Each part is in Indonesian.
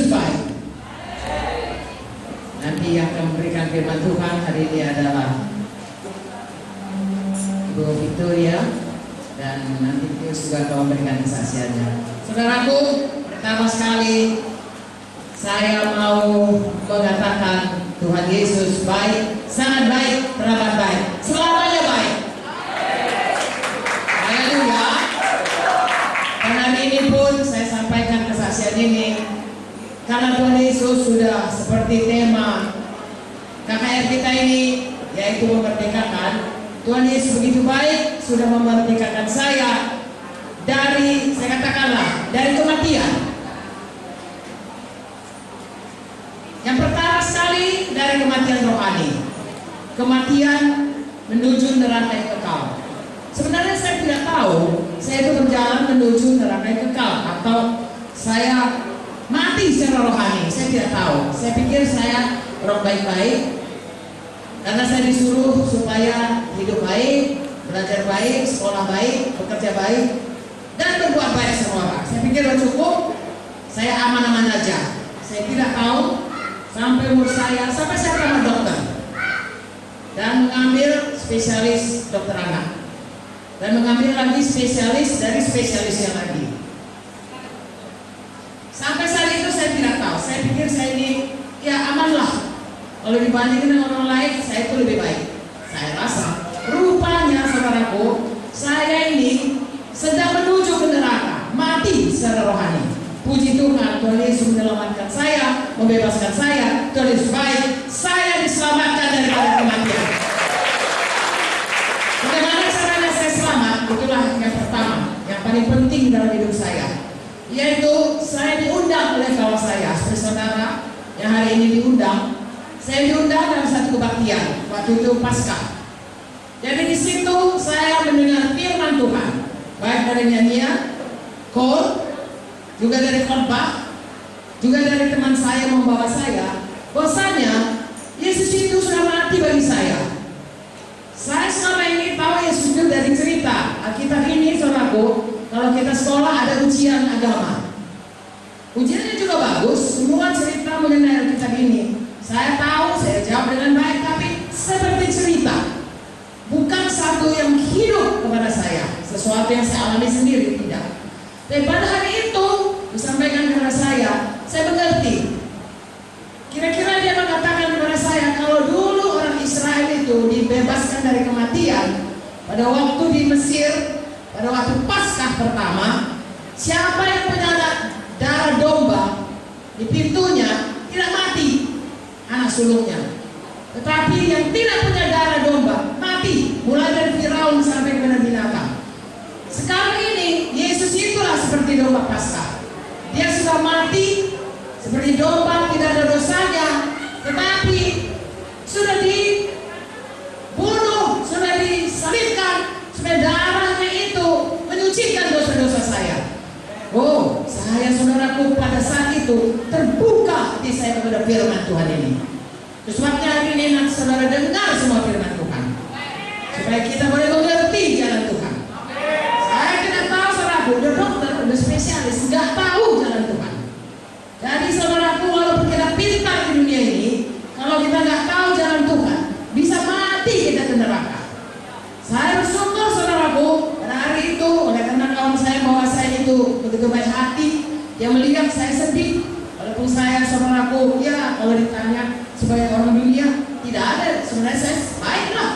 Yesus baik. Nanti yang akan memberikan firman Tuhan hari ini adalah Ibu Victoria, dan nanti Tius juga akan memberikan kesaksiannya. Saudaraku, pertama sekali saya mau mengatakan Tuhan Yesus baik, sangat baik, teramat baik, selamanya baik. Haleluya. Dan hari ini pun saya sampaikan kesaksian ini karena Tuhan Yesus sudah seperti tema KKR kita ini, yaitu memerdekakan. Tuhan Yesus begitu baik, sudah memerdekakan saya dari, saya katakanlah, dari kematian. Yang pertama sekali dari kematian rohani, kematian menuju neraka yang kekal. Sebenarnya saya tidak tahu saya itu berjalan menuju neraka yang kekal atau saya mati secara rohani. Saya tidak tahu. Saya pikir saya orang baik-baik karena saya disuruh supaya hidup baik, belajar baik, sekolah baik, bekerja baik, dan berbuat baik sama orang. Saya pikir cukup, saya aman-aman aja. Saya tidak tahu sampai umur saya tamat dokter dan mengambil spesialis dokter anak dan mengambil lagi spesialis dari spesialis yang lagi. Sampai saat itu saya tidak tahu. Saya pikir saya ini ya aman lah. Kalau dibandingkan dengan orang lain, saya itu lebih baik. Saya rasa, rupanya saudaraku, saya ini sedang menuju ke neraka, mati secara rohani. Puji Tuhan, Tuhan Yesus menyelamatkan saya, membebaskan saya. Tuhan Yesus baik, saya diselamatkan dari kematian. Bagaimana caranya saya selamat? Itulah yang pertama, yang paling penting dalam hidup saya, yaitu saya diundang oleh kawan saya, seperti saudara yang hari ini diundang. Saya diundang dalam satu kebaktian, waktu itu Paskah. Jadi di situ saya mendengar firman Tuhan, baik dari nyanyian, call, juga dari khotbah, juga dari teman saya membawa saya, bahwasanya Yesus itu sudah mati bagi saya. Saya selama ini tahu Yesus itu dari cerita Alkitab ini, saudaraku. Kalau kita sekolah ada ujian agama, ujiannya juga bagus, semua cerita mengenai Alkitab ini. Saya tahu, saya jawab dengan baik, tapi seperti cerita, bukan satu yang hidup kepada saya, sesuatu yang saya alami sendiri, tidak. Dan pada hari itu disampaikan kepada saya mengerti. Kira-kira dia mengatakan kepada saya, kalau dulu orang Israel itu dibebaskan dari kematian pada waktu di Mesir, pada waktu Paskah pertama, siapa yang punya darah domba di pintunya tidak mati anak sulungnya. Tetapi yang tidak punya darah domba mati, mulai dari Firaun sampai kepada binatang. Sekarang ini Yesus itulah seperti domba Paskah. Dia sudah mati seperti domba, tidak ada dosanya, tetapi sudah dibunuh, sudah disalibkan, supaya darahnya itu menyucikan dosa-dosa saya. Oh, saya saudaraku pada saat itu terbuka hati saya kepada firman Tuhan ini. Sebabnya hari ini nanti saudara dengar semua firman Tuhan, supaya kita boleh mengerti jalan Tuhan. Saya tidak tahu saudaraku, udah dokter, udah spesialis, nggak tahu jalan Tuhan. Jadi saudaraku, walaupun kita pintar di dunia ini, kalau kita nggak tahu jalan Tuhan, bisa mati kita ke neraka. Saya bersyukur saudaraku, pada hari itu oleh karena kawan saya bahwa saya itu begitu baik hati, dia melihat saya sedih. Walaupun saya saudaraku, ya kalau ditanya sebagai orang dunia, tidak ada, sebenarnya saya baiklah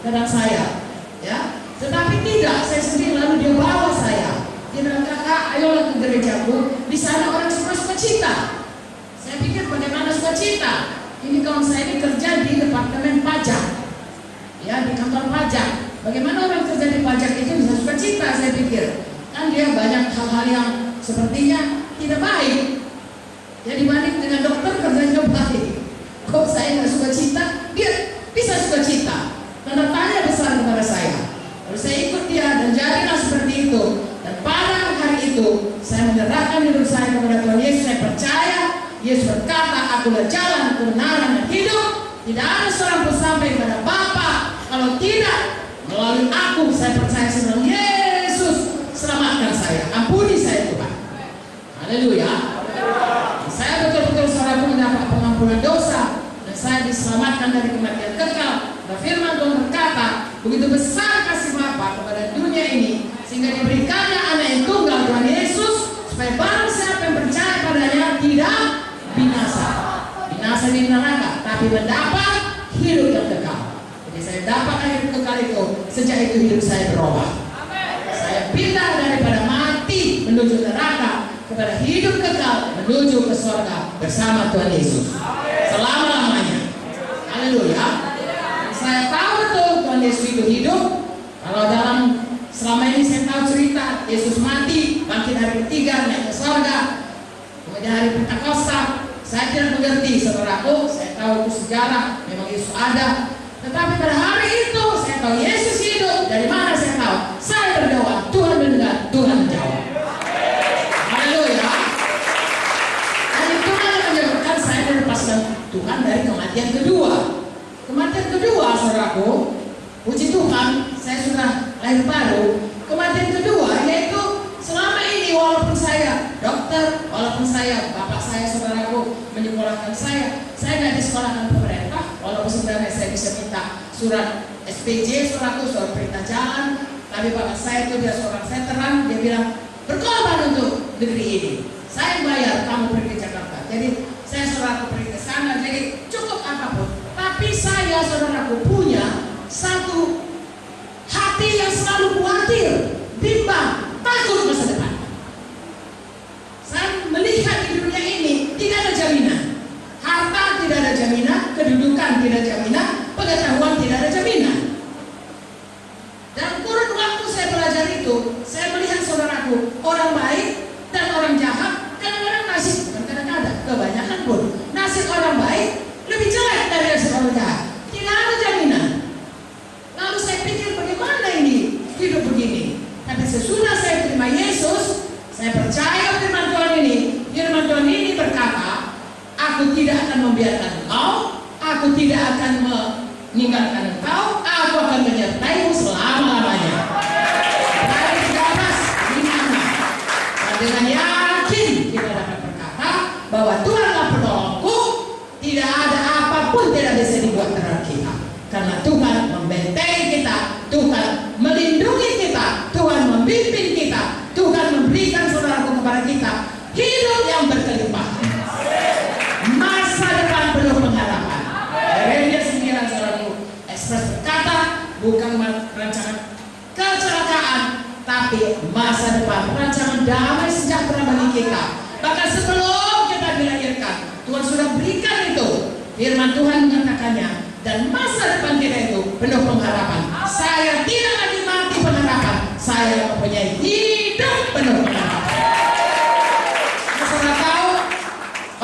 kadang saya, ya. Tetapi tidak, saya sedih, lalu dia bawa saya. Dia bilang, kakak, ayolah ke gerejaku, di sana orang semua sukacita. Saya pikir bagaimana sukacita? Ini kawan saya ini kerja di departemen pajak, ya, di kantor pajak. Bagaimana orang kerja di pajak itu bisa sukacita? Saya pikir, kan dia banyak hal-hal yang sepertinya tidak baik. Ya dibanding dengan dokter kerjanya baik. Kok saya nggak sukacita? Dia bisa sukacita. Tanda tanya besar kepada saya. Lalu saya ikut dia dan jadilah seperti itu. Dan pada hari itu saya menyerahkan hidup saya kepada Tuhan Yesus. Saya percaya Yesus berkata, akulah jalan, kebenaran dan hidup. Tidak ada seorang pun sampai kepada Bapa kalau tidak melalui aku. Saya percaya sedang Yesus selamatkan saya, ampuni saya Tuhan. Haleluya. Saya betul pengampunan dosa, dan saya diselamatkan dari kematian kekal. Dan firman Tuhan berkata, begitu besar kasih Bapa kepada dunia ini, sehingga diberikannya anak yang tunggal Tuhan Yesus, supaya barang siapa yang percaya padanya tidak binasa di neraka, tapi mendapat hidup yang kekal. Jadi saya dapatkan hidup kekal itu, sejak itu hidup saya berubah. Saya pindah daripada mati menuju neraka kepada hidup kekal menuju ke surga bersama Tuhan Yesus selama-lamanya. Haleluya. Saya tahu betul Tuhan Yesus itu hidup. Kalau selama ini saya tahu cerita Yesus mati, bangkit hari ketiga, naik ke surga, kemudian hari Pentakosta. Saya tidak mengerti, saudaraku. Saya tahu itu sejarah, memang Yesus ada. Tetapi pada hari itu saya tahu Yesus hidup. Dari mana saya tahu? Saya berdoa, Tuhan mendengar, Tuhan menjawab. Haleluya. Dan Tuhan yang menyebutkan saya melepaskan Tuhan dari kematian kedua. Kematian kedua, saudaraku, puji Tuhan, saya sudah lahir baru. Kematian kedua yaitu selama ini walaupun saya dokter, walaupun saya bapak saya, saudaraku, menyekolahkan saya nggak disekolahkan pemerintah, walaupun sebenarnya saya bisa minta surat SPJ, saudaraku, surat perintah jalan, tapi bapak saya itu dia seorang veteran, dia bilang berkorban untuk negeri ini, saya bayar kamu pergi ke Jakarta. Jadi saya, saudaraku, pergi ke sana, jadi cukup apapun. Tapi saya, saudaraku, punya satu hati yang selalu khawatir, bimbang, takut masa depan. Saya melihat di dunia ini tidak ada jaminan. Harta tidak ada jaminan, kedudukan tidak ada jaminan, pengetahuan tidak ada jaminan. Dan kurun waktu saya belajar itu, saya melihat, saudaraku, orang baik dan orang jahat kadang-kadang nasib, bukan kadang-kadang, kebanyakan pun nasib orang baik lebih jelek dari nasib orang jahat. Tidak ada jaminan. Lalu saya pikir bagaimana ini hidup begini. Tapi sesudah saya terima Yesus, saya percaya firman Tuhan ini. Firman Tuhan ini berkata, aku tidak akan membiarkan engkau, aku tidak akan meninggalkan engkau, aku akan menyertaimu selama-lamanya. Dari 13:5. Dan dengan yakin kita dapat berkata bahwa Tuhanlah penolongku, tidak ada apapun tidak bisa dibuat terhadap kita. Karena Tuhan membentengi kita, Tuhan melindungi kita, Tuhan membimbing kita, Tuhan memberikan, saudaraku, kepada kita hidup yang berkelimpahan, masa depan penuh pengharapan. Yeremia 9, saudaraku, ekspres berkata, bukan rancangan kecelakaan, tapi masa depan, rancangan damai sejahtera bagi kita. Bahkan sebelum kita dilahirkan, Tuhan sudah berikan itu. Firman Tuhan menyatakannya. Dan masa depan kita itu penuh pengharapan. Saya tidak lagi mati pengharapan, saya mempunyai hidup penuh pengharapan. Saudara tahu,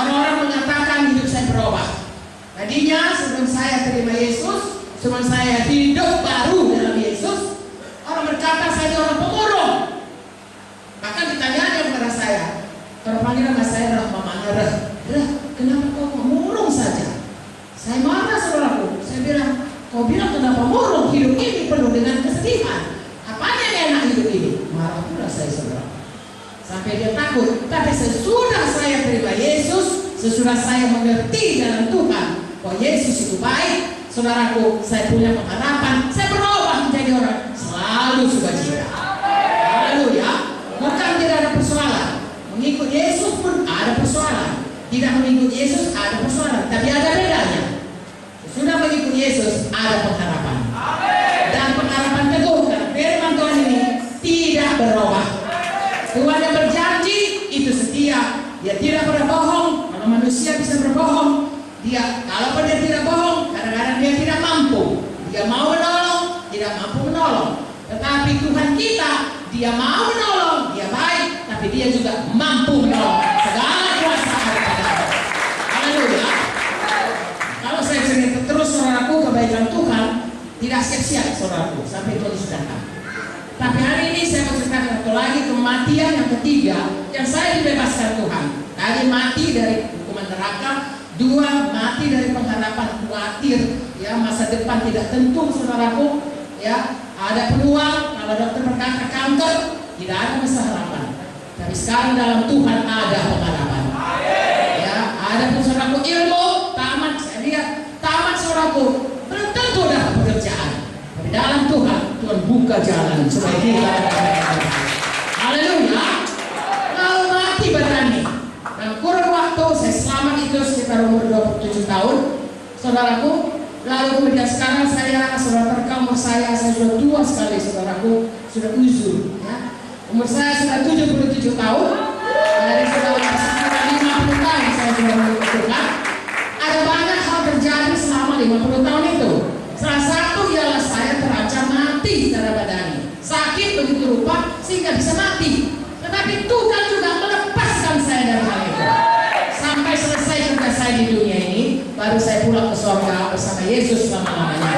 orang-orang mengatakan hidup saya berubah. Tadinya sebelum saya terima Yesus, sebelum saya hidup baru dalam Yesus, orang berkata saya orang pemurung. Bahkan ditanya kepada saya, terpanggil nama saya adalah Mamanya Reh, kenapa kau pemurung saja? Saya marah, saudaraku. Saya bilang, kau bilang kenapa murung? Hidup ini penuh dengan kesedihan. Apanya yang enak hidup ini? Marah pula saya, saudara. Sampai dia takut. Tapi sesudah saya terima Yesus, sesudah saya mengerti dalam Tuhan bahwa Yesus itu baik, saudaraku, saya punya pengharapan. Saya berubah menjadi orang selalu sukacita. Haleluya. Bukan tidak ada persoalan. Mengikut Yesus pun ada persoalan. Tidak mengikut Yesus ada persoalan. Tapi ada bedanya. Sudah mengikut Yesus ada pengharapan. Dan pengharapan teguh, karena firman Tuhan ini tidak berubah. Tuhan yang berjanji itu setia. Dia tidak pernah bohong. Kalau manusia bisa berbohong, kalau dia tidak bohong, kadang-kadang dia tidak mampu. Dia mau menolong, tidak mampu menolong. Tetapi Tuhan kita, dia mau menolong, dia baik, tapi dia juga mampu menolong. Segala kuasa ada pada. Haleluya. Kalau saya cerita terus, saudaraku, kebaikan Tuhan tidak siap-siap, saudaraku, sampai Tuhan datang. Tapi hari ini saya mau ceritakan satu lagi kematian yang ketiga yang saya dibebaskan Tuhan. Tadi mati dari hukuman neraka, dua mati dari pengharapan khawatir, ya masa depan tidak tentu, saudaraku, ya ada peluang. Kalau dokter berkata kanker, tidak ada masa harapan. Tapi sekarang dalam Tuhan ada pengharapan. Ya, ada pun, saudaraku, ilmu buka jalan supaya kita. Haleluya. Lalu mati berani. Dan kurun waktu saya selamat itu sekitar umur 27 tahun, saudaraku. Lalu kemudian sekarang saudara terkam umur saya sudah tua sekali, saudaraku, sudah uzur. Ya. Umur saya sudah 77 tahun. Dari sekitar 50 tahun saya sudah menentukan. Ada banyak hal terjadi selama 50 tahun itu. Salah satu ialah saya terancam mati secara badani. Sakit begitu rupa sehingga bisa mati. Tetapi Tuhan juga melepaskan saya dari hal itu. Sampai selesai tugas saya di dunia ini, baru saya pulang ke surga bersama Yesus selama-lamanya.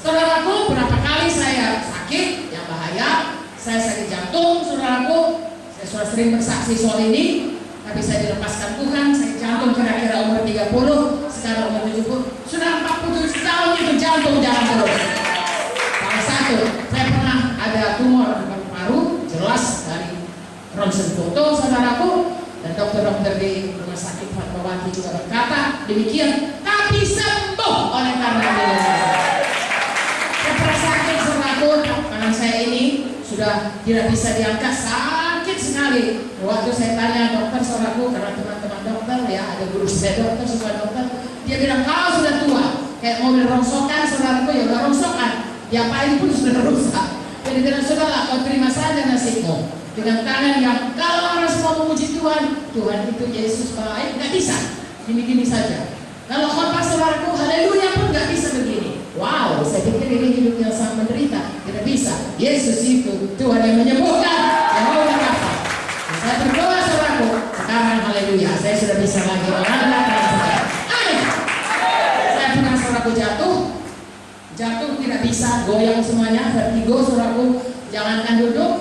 Saudaraku, berapa kali saya sakit yang bahaya, saya sakit jantung, saudaraku. Saya sudah sering bersaksi soal ini, tapi saya dilepaskan Tuhan. Saya jantung kira-kira umur 30, sekarang umur 70, sudah 47 tahun itu jantung jalan terus. Salah satu, saya pernah ada tumor di paru-paru, jelas dari ronsen foto, saudaraku. Dan dokter-dokter di rumah sakit Fatmawati juga berkata demikian, tapi sembuh oleh karena Dia. Saya pernah sakit, saudaraku, tangan saya ini sudah tidak bisa diangkat, sakit sekali. Waktu saya tanya dokter, saudaraku, karena teman-teman dokter ya, ada guru saya dokter, sesuai dokter, dia bilang kau sudah tua, kayak mobil rongsokan, saudaraku, ya udah rongsokan, diapain pun sudah rusak. Jadi dengan saudara, kau terima saja nasibmu. Dengan tangan yang kalau orang semua memuji Tuhan, Tuhan itu Yesus baik, nggak bisa gini-gini saja. Kalau khotbah saudaraku, haleluya pun nggak bisa begini. Wow, saya pikir ini hidup yang sangat menderita. Tidak bisa. Yesus itu Tuhan yang menyembuhkan, yang mau apa. Saya berdoa saudaraku, sekarang haleluya, saya sudah bisa lagi mengangkat saya. Amin. Saya pernah saudaraku jatuh tidak bisa, goyang semuanya, vertigo saudaraku, jangankan duduk,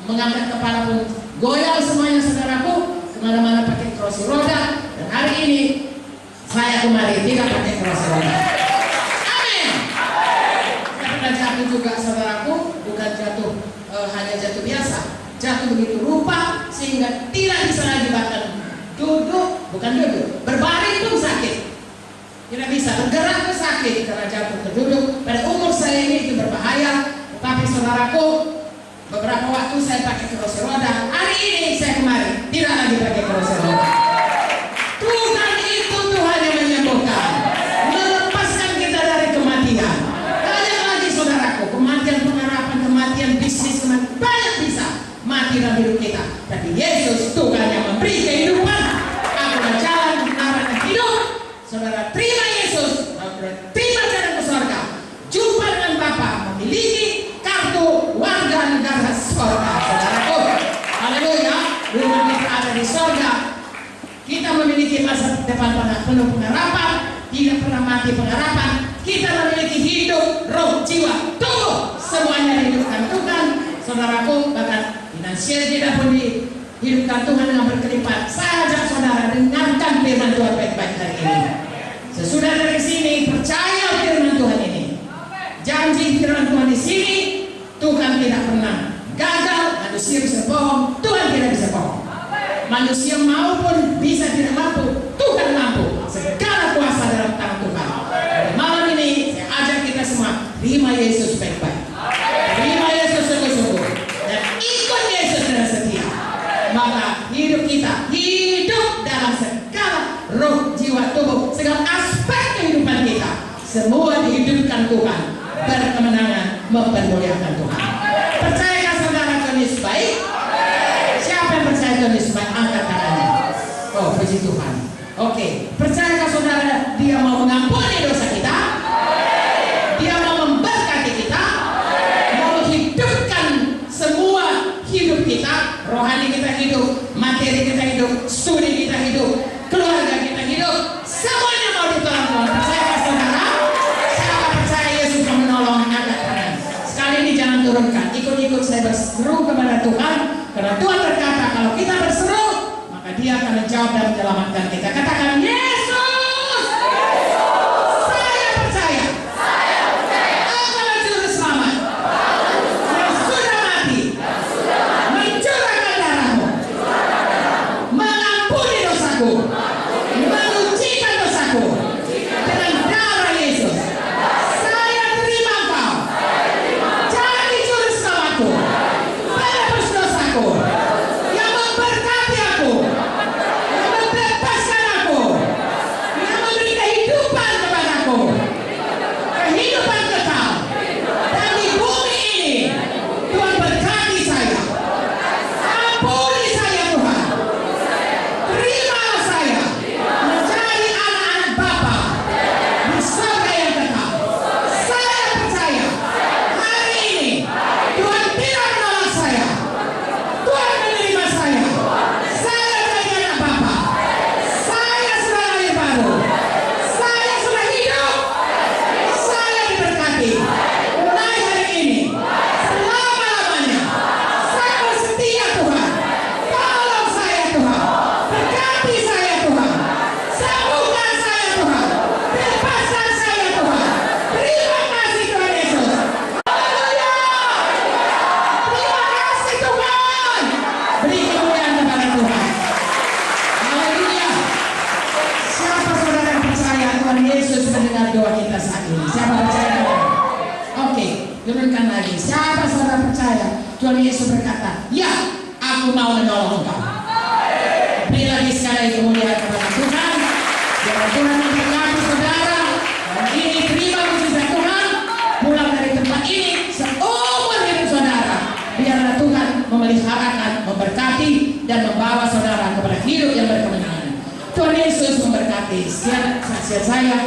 mengangkat kepala pun goyang semuanya saudaraku, kemana-mana pakai kursi roda. Dan hari ini saya kembali tidak pakai kursi roda. Amin. Saya pernah jatuh juga saudaraku, bukan jatuh hanya jatuh biasa, jatuh begitu rupa sehingga tidak bisa lagi bahkan duduk, bukan duduk, berbaring pun sakit, tidak bisa bergerak pun sakit karena jatuh terduduk. Pada umur saya ini itu berbahaya, tetapi saudaraku, beberapa waktu saya pakai kursi roda. Hari ini saya kembali tidak lagi pakai kursi roda. Tuhan itu Tuhan yang menyembuhkan, melepaskan kita dari kematian. Banyak lagi saudaraku, kematian pengharapan, kematian bisnis, kematian banyak bisa mati dalam hidup kita. Tapi Yesus Tuhan yang memberi kehidupan. Aku berjalan kebenaran dan hidup. Saudara terima Yesus, terima jalan ke surga, jumpa dengan Bapa, memiliki kartu warga negara surga, saudaraku. Haleluya. Rumah kita ada di surga. Kita memiliki masa depan penuh pengharapan, tidak pernah mati pengharapan. Kita memiliki hidup, roh, jiwa, tubuh, semuanya dihidupkan Tuhan, saudaraku. Bahkan finansial kita pun dihidupkan Tuhan dengan berkelipat. Saya ajak saudara dengarkan firman Tuhan baik-baik hari ini. Sesudah dari sini percaya firman Tuhan ini. Janji firman Tuhan di sini, Tuhan tidak pernah gagal. Manusia bisa bohong, Tuhan tidak bisa bohong. Manusia maupun bisa tidak mampu, Tuhan mampu. Segala kuasa dalam tangan Tuhan. Dan malam ini saya ajak kita semua terima Yesus baik-baik, terima Yesus sungguh-sungguh, dan ikut Yesus dengan setia. Maka hidup kita hidup dalam segala roh, jiwa, tubuh, segala aspek kehidupan kita, semua dihidupkan Tuhan, berkemenangan, mempermuliakan Tuhan. Percayakah saudara Tuhan Yesus baik? Siapa yang percaya Tuhan Yesus baik? Angkat tangannya. Oh, puji Tuhan. Oke, percayakah saudara Dia mau mengampuni dosa kita? Dia mau memberkati kita? Mau menghidupkan semua hidup kita, rohani kita hidup, materi kita hidup, studi kita hidup, keluarga kita hidup, semuanya mau ditolong Tuhan. Percayakah saudara? Siapa percaya Yesus akan menolong? Angkat tangan. Sekali ini jangan turunkan, ikut-ikut saya berseru kepada Tuhan, karena Tuhan berkata kalau kita berseru, maka Dia akan menjawab dan menyelamatkan kita. Katakan Yesus, saya percaya, Engkau juru selamat, yang sudah mati, mencurahkan darah-Mu, mengampuni dosaku, menyucikan dosaku dengan darah Yesus. Saya terima Engkau jadi mendengar doa kita saat ini? Siapa percaya? Oke, turunkan lagi. Siapa saudara percaya? Tuhan Yesus berkata, ya, aku mau menolong engkau. Beri lagi sekali kemuliaan kepada Tuhan. Biar Tuhan memberkati saudara. Dan ini terima mujizat Tuhan. Pulang dari tempat ini seumur hidup saudara. Biarlah Tuhan memeliharakan, memberkati, dan membawa saudara kepada hidup yang berkemenangan. Tuhan Yesus memberkati. Sekian saksian saya.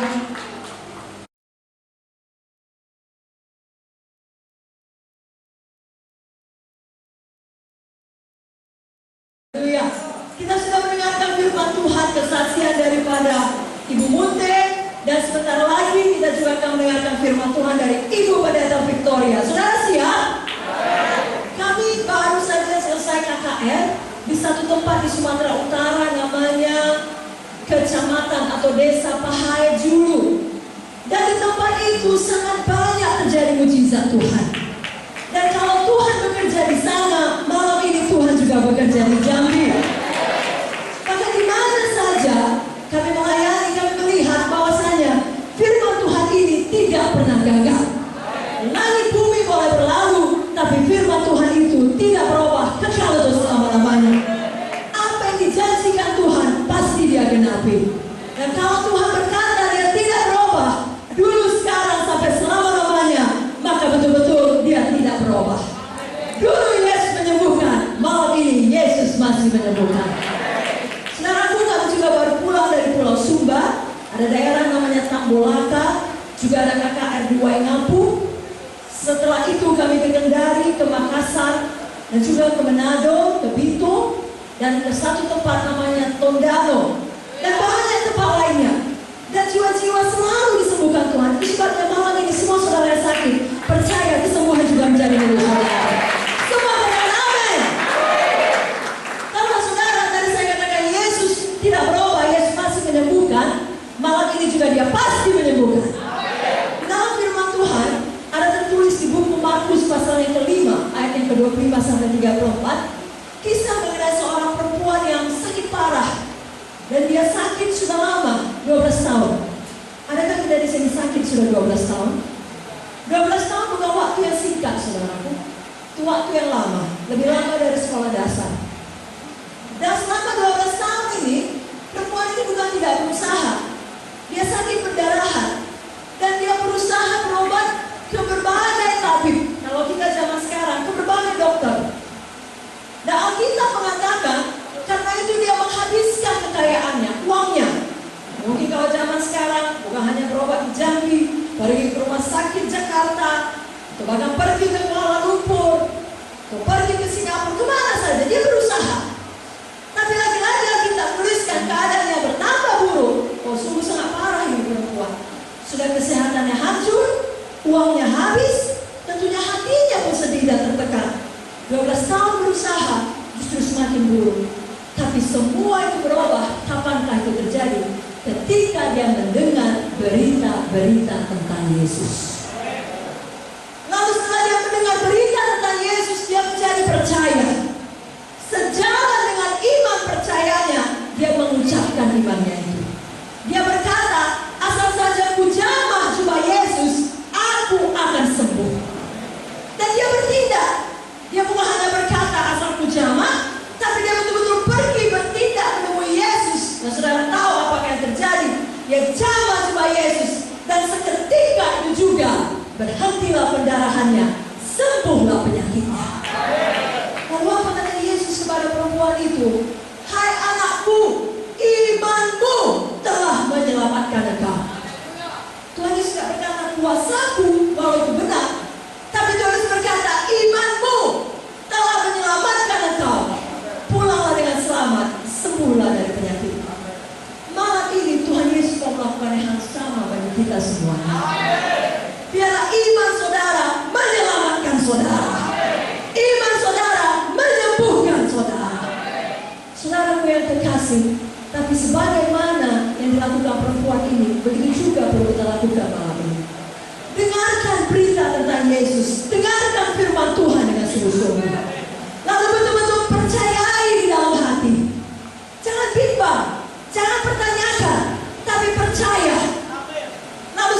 Kita sudah mendengarkan firman Tuhan, kesaksian daripada Ibu Munte, dan sebentar lagi kita juga akan mendengarkan firman Tuhan dari Ibu Pendeta Victoria. Saudara siap? Kami baru saja selesai KKR di satu tempat di Sumatera Utara, namanya Kecamatan atau Desa Pahai Julu. Dan di tempat itu sangat banyak terjadi mujizat Tuhan. Dan kalau Tuhan bekerja di sana, malam ini Tuhan juga bekerja di Jambi. Maka di mana saja kami melayani, kami melihat bahwasanya firman Tuhan ini tidak pernah gagal. Langit bumi boleh berlalu, tapi firman Tuhan itu tidak berubah kekal untuk selama-lamanya. Apa yang dijanjikan Tuhan pasti dia genapi. Dan kalau Tuhan berkata dia tidak berubah, dulu, sekarang, sampai selama-lamanya, maka betul-betul dia tidak berubah. Dulu Yesus menyembuhkan, malam ini Yesus masih menyembuhkan. Saudaraku, kami juga baru pulang dari Pulau Sumba. Ada daerah namanya Tambolaka, juga ada KKR di Waingapu. Setelah itu kami ke Kendari, ke Makassar, dan juga ke Manado, ke Bitung, dan ke satu tempat namanya Tondano, dan banyak tempat lainnya. Dan jiwa-jiwa selalu disembuhkan Tuhan. Itu sebabnya malam ini semua saudara yang sakit, percaya kesembuhan juga menjadi milik saudara. Semua katakan amin. Kalau saudara tadi saya katakan Yesus tidak berubah, Yesus masih menyembuhkan, malam ini juga dia pasti menyembuhkan. Dalam firman Tuhan ada tertulis di buku Markus pasal yang kelima, ayat yang ke-25 sampai 34, kisah mengenai seorang perempuan yang sakit parah. Dan dia sakit sudah lama, 12 tahun. Adakah kita di sini sakit sudah 12 tahun? 12 tahun bukan waktu yang singkat, saudaraku. Itu waktu yang lama, lebih lama dari sekolah dasar. Dan selama 12 tahun ini, perempuan ini bukan tidak berusaha. Dia sakit perdarahan. Dan dia berusaha berobat ke berbagai tabib. Kalau kita zaman sekarang, ke berbagai dokter. Dan Alkitab mengatakan, karena itu dia menghabiskan kekayaannya, uangnya. Mungkin kalau zaman sekarang bukan hanya berobat di Jambi, pergi ke rumah sakit Jakarta, atau bahkan pergi ke Kuala Lumpur, atau pergi ke Singapura, kemana saja dia berusaha. Tapi lagi-lagi kita tuliskan keadaannya bertambah buruk. Oh, sungguh sangat parah ini perempuan. Sudah kesehatannya hancur, uangnya habis, tentunya hatinya pun sedih dan tertekan. 12 tahun berusaha, justru semakin buruk. Tapi semua itu berubah. Kapankah itu terjadi? Ketika dia mendengar berita-berita tentang Yesus. Lalu setelah dia mendengar berita tentang Yesus, dia menjadi percaya. Sejalan dengan iman percayanya, dia mengucapkan imannya itu. Dia berkata, asal saja ku jamah jubah Yesus, aku akan sembuh. Dan dia bertindak. Dia bukan hanya berkata asal ku jamah, tapi dia betul-betul pergi bertindak menemui Yesus. Dan saudara tahu apakah yang terjadi? Dia jamah jubah Yesus, dan seketika itu juga berhentilah pendarahannya, sembuhlah penyakitnya. Lalu apa kata Yesus kepada perempuan itu? Hai anakku, imanmu telah menyelamatkan engkau. Tuhan Yesus tidak berkata kuasaku, walau itu benar, tapi Tuhan Yesus berkata imanmu telah menyelamatkan engkau. Pulanglah dengan selamat, sembuhlah dari penyakit. Malam ini Tuhan Yesus mau melakukan yang sama bagi kita semuanya. Biarlah iman saudara menyelamatkan saudara. Iman saudara menyembuhkan saudara. Saudaraku yang terkasih, tapi sebagaimana yang dilakukan perempuan ini, begitu juga perlu kita lakukan malam ini. Dengarkan berita tentang Yesus, dengarkan firman Tuhan dengan sungguh-sungguh. Lalu betul-betul percayai di dalam hati. Jangan bimbang, jangan pertanyakan, tapi percaya. Lalu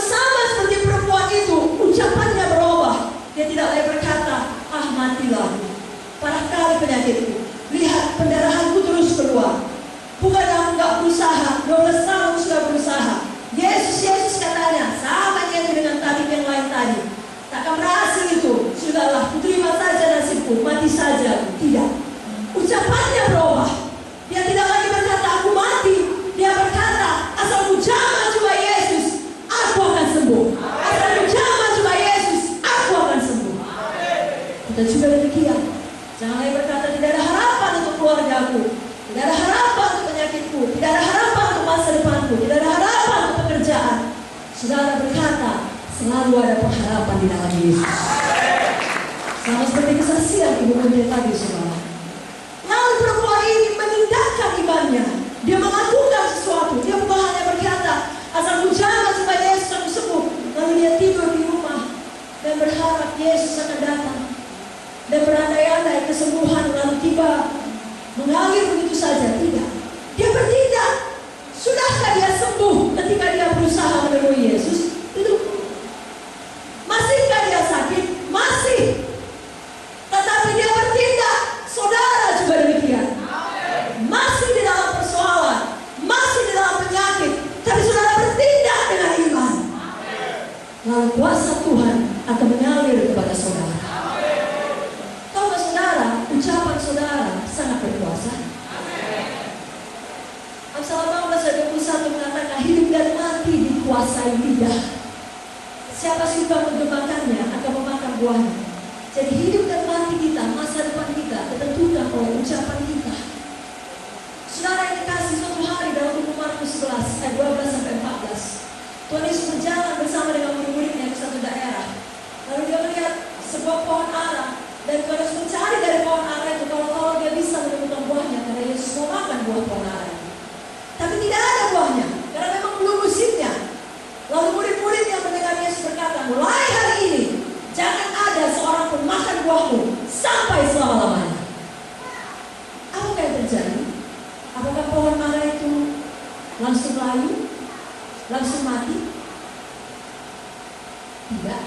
Saudara berkata, selalu ada pengharapan di dalam Yesus. Sama seperti kesaksian Ibu Munte tadi, saudara. Lalu perempuan ini menindakkan imannya. Dia melakukan sesuatu. Dia bukan hanya berkata, asal jangan supaya Yesus akan sembuh. Lalu dia tidur di rumah dan berharap Yesus akan datang. Dan berandai-andai kesembuhan lalu tiba mengalir begitu saja. Tidak. Dia bertindak. Sudahkah dia sembuh ketika dia berusaha menemui Yesus? Itu. Masihkah dia sakit? Masih. Tetapi dia bertindak. Saudara juga demikian. Masih di dalam persoalan, masih di dalam penyakit, tapi saudara bertindak dengan iman. Lalu kuasa Tuhan akan mengalir kepada saudara. Tahukah saudara, ucapan saudara sangat berkuasa. Amsal 15 ayat 21 mengatakan hidup dan mati dikuasai lidah. Siapa suka menggemakannya akan memakan buahnya. Jadi hidup dan mati kita, masa depan kita ditentukan oleh ucapan kita. Saudara yang dikasih, suatu hari dalam buku Markus 11 ayat 12 sampai 14, Tuhan Yesus berjalan bersama dengan murid-muridnya ke satu daerah. Lalu dia melihat sebuah pohon ara, dan Tuhan Yesus mencari dari pohon ara itu kalau dia bisa menemukan buahnya, karena Yesus mau makan buah pohon ara itu. Tapi tidak ada buahnya, karena memang belum musimnya. Lalu murid-murid yang mendengar Yesus berkata, mulai hari ini jangan ada seorang pun makan buahmu sampai selama-lamanya. Apa yang terjadi? Apakah pohon ara itu langsung layu? Langsung mati? Tidak.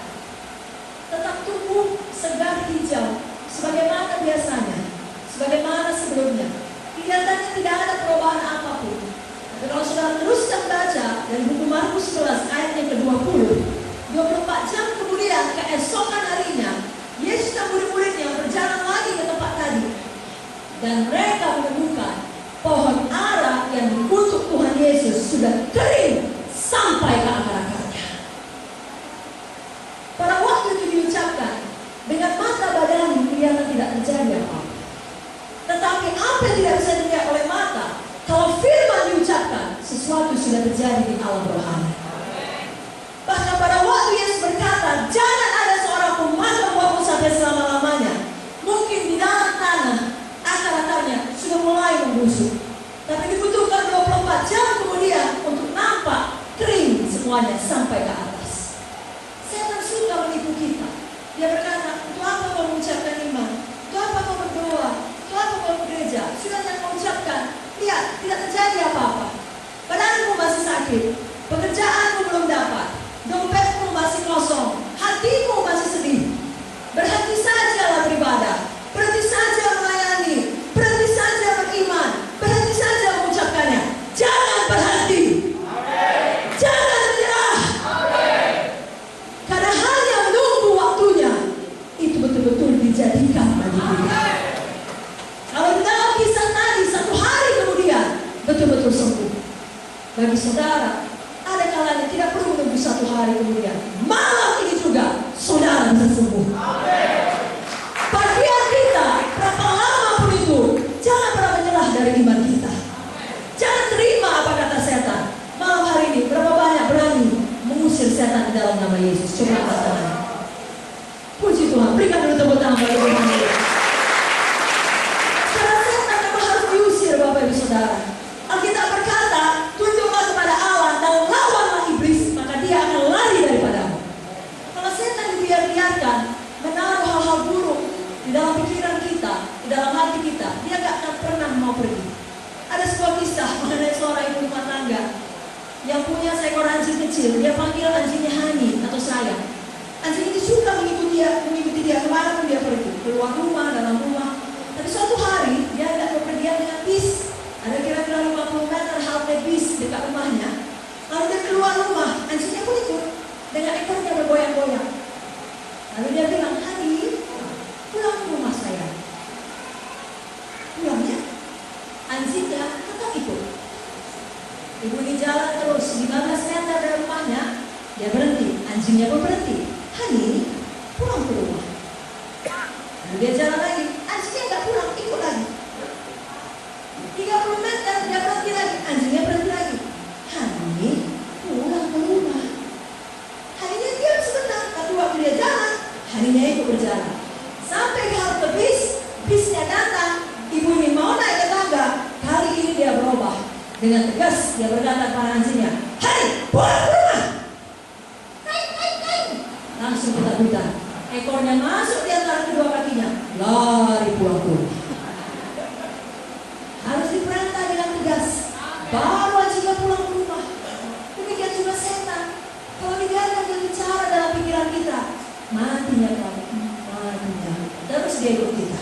Tetap tumbuh segar hijau sebagaimana biasanya, sebagaimana sebelumnya. Kelihatannya tidak ada perubahan apapun. Tapi kalau saudara teruskan baca dari buku Markus 11 ayat yang ke-20, 24 jam kemudian keesokan harinya, Yesus dan murid-muridnya berjalan lagi ke tempat tadi. Dan mereka menemukan pohon ara yang dikutuk Tuhan Yesus sudah kering sampai ke akar-akarnya. Pada waktu itu diucapkan, dengan mata badani kelihatan tidak terjadi apa-apa. Tetapi apa yang tidak bisa dilihat oleh mata, kalau firman diucapkan, sesuatu sudah terjadi di alam rohani. Bahkan pada waktu Yesus berkata, jangan ada seorang pun makan buahmu sampai selama-lamanya. Mungkin di dalam tanah, akar-akarnya sudah mulai membusuk. Tapi dibutuhkan 24 jam kemudian untuk nampak kering semuanya sampai ke atas. Setan suka menipu kita. Dia berkata, untuk apa kau mengucapkan iman? Untuk apa kau berdoa? Untuk apa kau bekerja? Sudah yang kau ucapkan, lihat, tidak terjadi apa-apa. Badanmu masih sakit, pekerjaanmu belum dapat, dompetmu masih kosong, hatimu masih sedih. Berhenti sajalah beribadah, berhenti saja melayani, berhenti saja beriman, berhenti saja mengucapkannya. Jangan berhenti. Jangan menyerah. Karena hanya menunggu waktunya, itu betul-betul dijadikan bagi kita. Kalau di dalam kisah tadi, satu hari kemudian betul-betul sembuh. Bagi saudara, ada kalanya tidak perlu menunggu satu hari kemudian. Malam ini juga saudara bisa sembuh. Bagian kita, berapa lama pun itu, jangan pernah menyerah dari iman kita. Jangan terima apa kata setan. Malam hari ini, berapa banyak berani mengusir setan di dalam nama Yesus. Coba angkat tangan. Puji Tuhan, berikan dulu tepuk tangan bagi Tuhan. Secara setan memang harus diusir, Bapak Ibu Saudara. Alkitab berkata, tunduklah kepada Allah dan lawanlah iblis, maka dia akan lari daripadamu. Kalau setan dibiarkan menaruh hal-hal buruk di dalam pikiran kita, di dalam hati kita, dia gak akan pernah mau pergi. Ada sebuah kisah mengenai seorang ibu rumah tangga yang punya seekor anjing kecil. Dia panggil anjingnya Hani atau sayang. Anjing ini suka mengikuti dia kemana pun dia pergi, keluar rumah, dalam rumah. Tapi suatu hari dia ada bepergian dengan bis. Ada kira-kira 50 meter halte bis dekat rumahnya. Lalu dia keluar rumah, anjingnya pun ikut dengan ekornya bergoyang-goyang. Lalu dia bilang, Hani, pulang ke rumah saya. Pulangnya, anjingnya tetap ikut. Ibu ini jalan terus 15 meter dari rumahnya. Dia berhenti, anjingnya pun berhenti. Hani, pulang ke rumah. Lalu dia jalan lagi, anjingnya nggak pulang, ikut lagi. 30 meter, dia berhenti lagi, anjingnya berhenti lagi. Hani, pulang ke rumah. kata para anjingnya, "Hai, pulang ke rumah." Hai. Langsung buta-buta. Ekornya masuk di antara kedua kakinya, lari pulang ke rumah. Harus diperintah dengan tegas, baru anjingnya pulang ke rumah. Demikian juga setan. Kalau dibiarkan dia bicara dalam pikiran kita, matinya kamu, matinya. Terus dia ikut kita.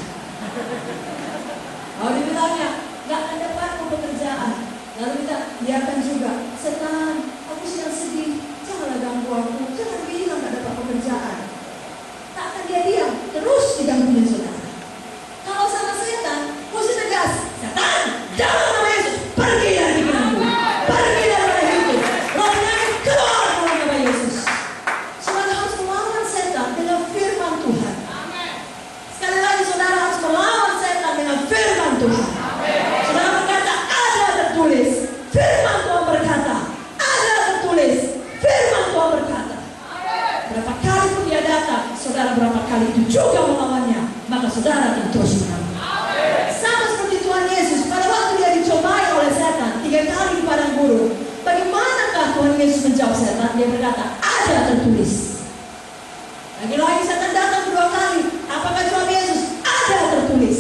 Kalau dibilangnya, gak ada pakai pekerjaan, lalu kita biarkan juga, setan, aku sedang sedih, janganlah ganggu aku, jangan bilang gak dapat pekerjaan. Tak akan dia diam, terus digangguin saudara. Kalau sama setan, mesti tegas, setan, jangan nama Yesus, pergi dari pikiranku, pergi dari rumah hidupku, roh penyakit keluar dalam nama Yesus. Saudara harus melawan setan dengan firman Tuhan. Sekali lagi saudara harus melawan setan dengan firman Tuhan. Saudara berkata, ada tertulis, firman Tuhan berkata, ada tertulis, firman Tuhan berkata. Berapa kali pun dia datang, saudara berapa kali itu juga melawannya, maka saudara akan terus menang. Sama seperti Tuhan Yesus, pada waktu dia dicobai oleh setan 3 kali di padang gurun, bagaimanakah Tuhan Yesus menjawab setan? Dia berkata, ada tertulis. Lagi-lagi setan datang 2 kali, apakah Tuhan Yesus? Ada tertulis.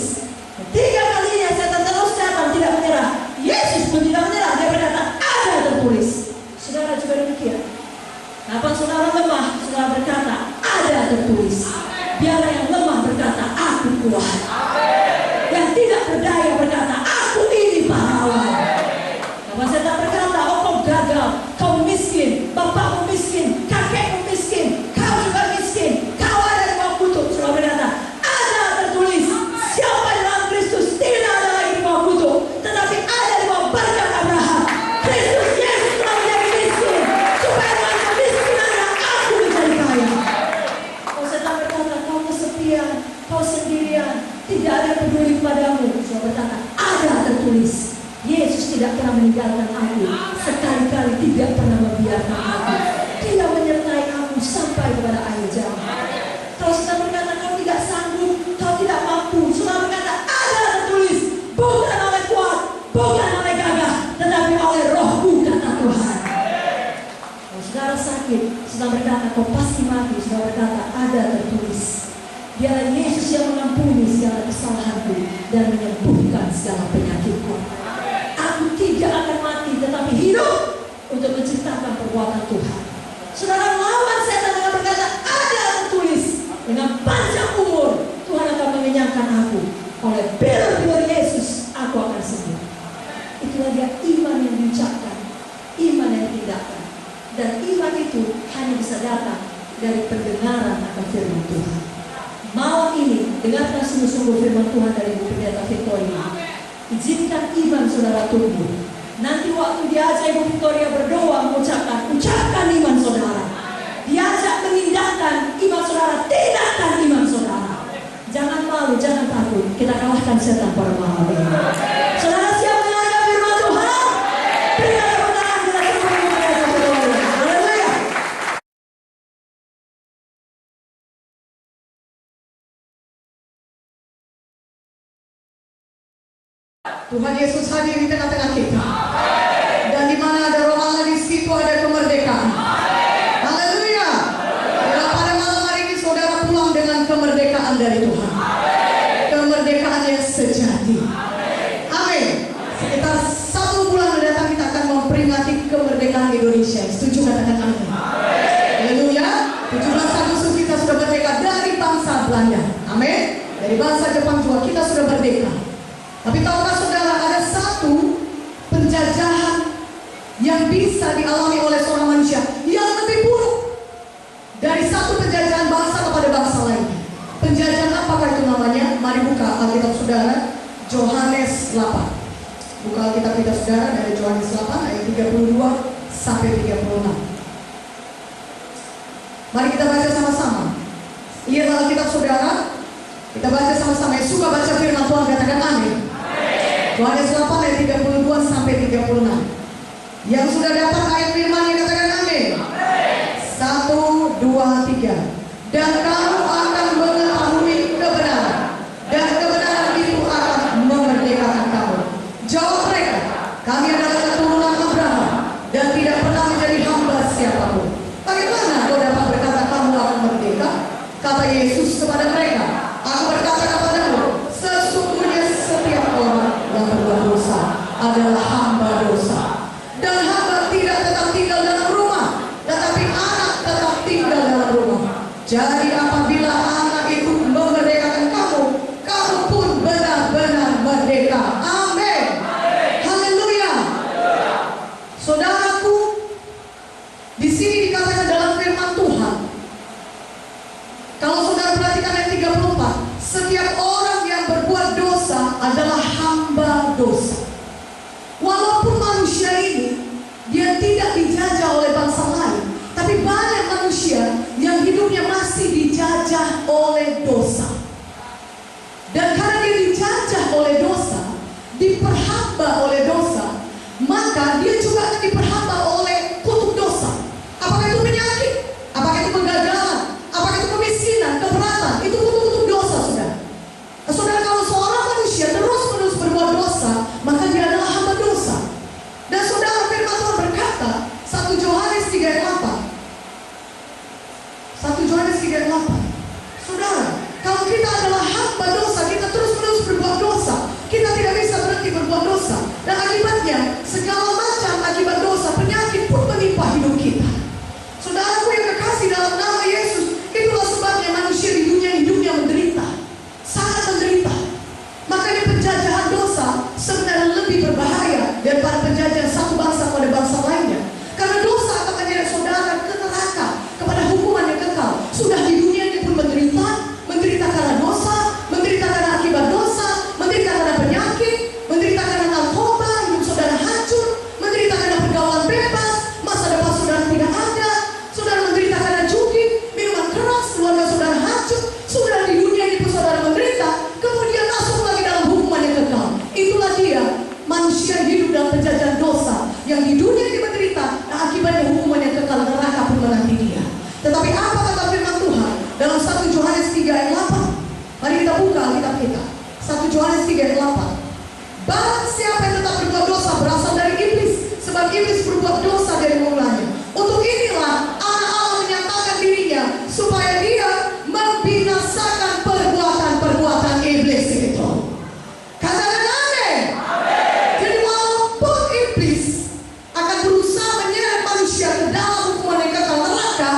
3 kalinya setan terus datang, tidak menyerah. Yesus pun tidak menyerah, dia berkata, ada tertulis. Saudara juga demikian. Kapan saudara lemah, saudara berkata, ada tertulis. Biarlah yang lemah berkata, aku kuat. Yang tidak berdaya berkata, aku ini pahlawan. Kapan setan berkata, oh kau gagal, kau miskin, bapakmu miskin, kakekmu miskin, kau juga miskin, kau ada di bawah kutuk. Saudara berkata, ada tertulis, siapa dalam Kristus tidak ada lagi di bawah kutuk, tetapi ada di bawah berkat Abraham. Kristus Yesus telah menjadi miskin, supaya dengan kemiskinannya aku menjadi kaya. Kalau setan berkata, kau kesepian, kau sendirian, tidak ada yang peduli padamu. Saudara berkata, ada tertulis, Yesus tidak pernah meninggalkan aku, sekali-kali tidak pernah membiarkan aku. Dia menyertai aku sampai kepada akhir zaman. Kalau saudara berkata, kau tidak sanggup, kau tidak mampu, saudara berkata, ada tertulis, bukan oleh kuat, bukan oleh gagah, tetapi oleh rohku, kata Tuhan. Kalau saudara sakit, saudara berkata, kau pasti mati, saudara berkata, ada tertulis. Biarlah Yesus yang mengampuni segala kesalahanku dan menyembuhkan segala penyakitku. Aku tidak akan mati, tetapi hidup untuk menceritakan perbuatan Tuhan. Saudara melawan setan dengan berkata, ada tertulis, dengan panjang umur Tuhan akan mengenyangkan aku. Oleh bela-bela Yesus, aku akan sembuh. Itulah dia iman yang diucapkan, iman yang ditindakan. Dan iman itu hanya bisa datang dari pendengaran akan firman Tuhan. Malam ini, dengarkan sungguh-sungguh firman Tuhan dari Ibu Pendeta Victoria. Izinkan iman saudara tumbuh. Nanti waktu diajak Ibu Victoria berdoa mengucapkan, ucapkan iman saudara. Diajak menindakkan iman saudara, tindakan iman saudara. Jangan malu, jangan takut. Kita kalahkan setan pada malam ini. Saudara siap mendengarkan firman Tuhan? Berikan tepuk tangan kita semua Ibu Pendeta Victoria. Haleluya. Tuhan Yesus hadir di tengah-tengah kita. Dan di mana ada Roh Allah, di situ ada kemerdekaan. Haleluya. Dan pada malam hari ini saudara pulang dengan kemerdekaan dari Tuhan. Kemerdekaan yang sejati. Amin. Sekitar 1 bulan mendatang kita akan memperingati kemerdekaan Indonesia. Setuju, katakan amin. Haleluya. 17 Agustus kita sudah merdeka dari bangsa Belanda. Amin. Dari bangsa Jepang juga kita sudah merdeka. Tapi tahukah saudara, ada satu penjajahan yang bisa dialami oleh seorang manusia yang lebih buruk dari satu penjajahan bangsa kepada bangsa lain. Penjajahan apakah itu namanya? Mari buka Alkitab saudara, Yohanes 8. Buka Alkitab kita saudara dari Yohanes 8 ayat 32 sampai 36. Mari kita baca sama-sama. Lihat Alkitab saudara, kita baca sama-sama. Yang suka baca firman Tuhan katakan amin. Yohanes 8 ayat 32 sampai 36. Yang sudah dapat ayat firman-Nya katakan amin. 1, 2, 3. Dan kamu akan mengetahui kebenaran, dan kebenaran itu akan memerdekakan kamu. Jawab mereka, kami adalah keturunan Abraham kepada mereka, "Aku berkata kepadamu, sesungguhnya setiap orang yang berbuat dosa adalah hamba dosa. Dan hamba tidak tetap tinggal dalam rumah, tetapi anak tetap tinggal dalam rumah. Jadi apabila anak itu memerdekakan kamu, kamu pun benar-benar merdeka." Amin. Haleluya. Saudaraku, di sini dikatakan dalam firman Tuhan, kalau saudara perhatikan ayat 34, setiap orang yang berbuat dosa adalah hamba dosa. Walaupun manusia ini dia tidak dijajah oleh bangsa lain, tapi banyak manusia yang hidupnya masih dijajah oleh dosa. Dan karena dia dijajah oleh dosa, diperhamba oleh dosa, maka dia juga akan diperhamba oleh kutuk dosa. Apakah itu penyakit? Apakah itu kegagalan? Apakah itu kemiskinan, keberatan? Itu kutuk-kutuk dosa, saudara. Nah, saudara, kalau seorang manusia terus-menerus berbuat dosa, maka dia adalah hamba dosa. Dan saudara, firman Tuhan berkata, 1 Yohanes 3 ayat 8. 1 Yohanes 3 ayat 8. Saudara, kalau kita adalah hamba dosa, kita terus-menerus berbuat dosa, kita tidak bisa berhenti berbuat dosa. Dan akibatnya, segala macam akibat dosa, penyakit pun menimpa hidup kita. Saudaraku yang kekasih dalam nama Yesus, itulah sebabnya manusia di dunia hidupnya menderita, sangat menderita. Makanya penjajahan dosa sebenarnya lebih berbahaya daripada penjajahan satu bangsa pada bangsa lainnya. Karena dosa akan menyeret saudara ke neraka, kepada hukuman yang kekal. Sudah di dunia ini pun menderita, menderita karena dosa, menderita karena akibat dosa, menderita karena penyakit, menderita karena narkoba, hidup saudara hancur, menderita karena pergaulan bebas, masa depan saudara tidak ada, saudara menderita karena judi, minuman keras, keluarga saudara hancur, saudara di dunia ini pun saudara menderita, kemudian masuk lagi dalam hukuman yang kekal. Itulah dia, manusia hidup dalam penjajahan dosa, yang di dunia ini menderita, dan akibatnya hukuman yang kekal, neraka pun menanti dia. Tetapi apa kata firman Tuhan dalam 1 Yohanes 3 ayat 8? Mari kita buka Alkitab kita. 1 Yohanes 3 ayat 8. Barang siapa yang tetap berbuat dosa berasal dari iblis, sebab iblis berbuat dosa dari mulanya. Untuk inilah anak Allah menyatakan dirinya, supaya dia membinasakan perbuatan-perbuatan iblis itu. Katakan amin. Jadi walaupun iblis akan berusaha menyeret manusia ke dalam hukuman yang kekal, neraka,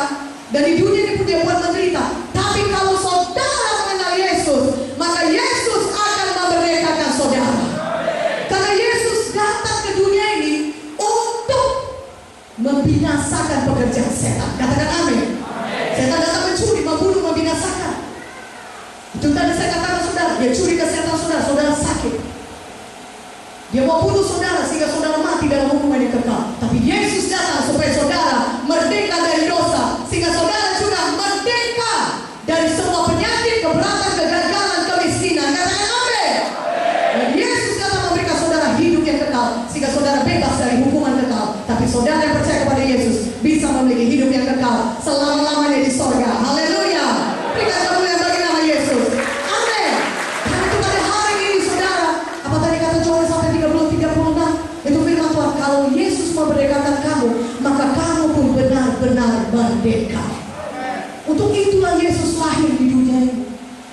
dan di dunia ini pun dia buat menderita, tapi kalau saudara mengenal Yesus, maka Yesus akan memerdekakan saudara. Karena Yesus datang ke dunia ini untuk membinasakan pekerjaan setan. Katakan amin. Setan datang mencuri, membunuh, membinasakan. Itu tadi saya katakan saudara, dia curi kesehatan saudara, saudara sakit. Dia mau bunuh saudara sehingga saudara mati dalam hukuman yang kekal. Tapi Yesus datang supaya saudara merdeka dari dosa, sehingga saudara juga merdeka dari semua penyakit, keberatan, kegagalan, kemiskinan. Katakan amin. Dan Yesus datang memberikan saudara hidup yang kekal, sehingga saudara bebas dari hukuman kekal. Tapi saudara yang percaya kepada Yesus bisa memiliki hidup yang kekal selama-lamanya di sorga. Haleluya. Berikan kemuliaan bagi nama Yesus. Amin. Karena itu pada hari ini saudara, apa tadi kata Yohanes sampai 30-36, itu firman Tuhan, kalau Yesus memerdekakan kamu, maka kamu pun benar-benar merdeka. Untuk itulah Yesus lahir di dunia ini.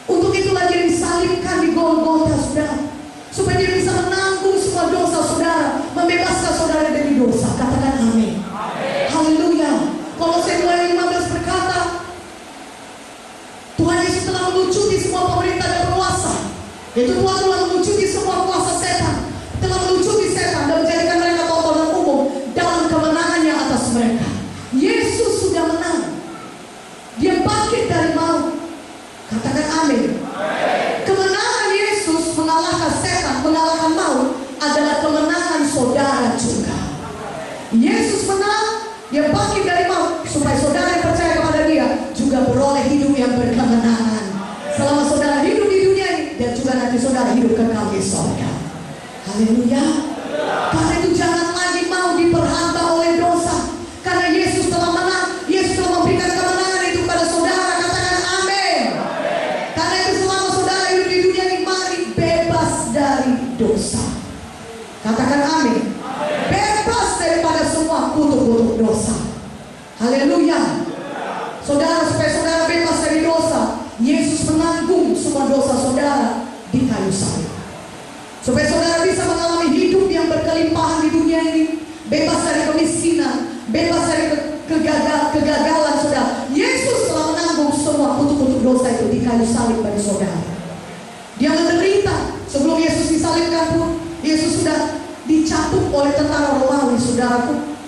Untuk itulah dia disalibkan di Golgota, saudara, supaya dia bisa menanggung semua dosa saudara, membebaskan saudara dari dosa. Katakan amin. Haleluya. Kolose 2:15 berkata, Tuhan Yesus telah melucuti semua pemerintah dan penguasa. Yaitu Tuhan telah melucuti semua kuasa setan, telah melucuti setan dan menjadikan mereka tontonan umum dalam kemenangannya atas mereka. Yesus sudah menang. Dia bangkit dari maut. Katakan amin. Kemenangan Yesus mengalahkan setan, mengalahkan maut adalah kemenangan saudara juga. Yesus menang, dia bangkit dari maut supaya saudara yang percaya kepada dia juga beroleh hidup yang berkemenangan. Selama saudara hidup di dunia ini, dan juga nanti saudara hidup kekal di surga. Haleluya. Karena itu jangan lagi mau diperhamba oleh dosa. Karena Yesus telah menang, Yesus telah memberikan kemenangan itu kepada saudara. Katakan amin. Karena itu selama saudara hidup di dunia ini, mari bebas dari dosa. Katakan amin. Bebas daripada semua kutuk-kutuk dosa. Haleluya. Saudara, supaya saudara bebas dari dosa, Yesus kayu salib bagi saudara. Dia menderita. Sebelum Yesus disalibkan pun, Yesus sudah dicambuk oleh tentara Romawi, saudaraku.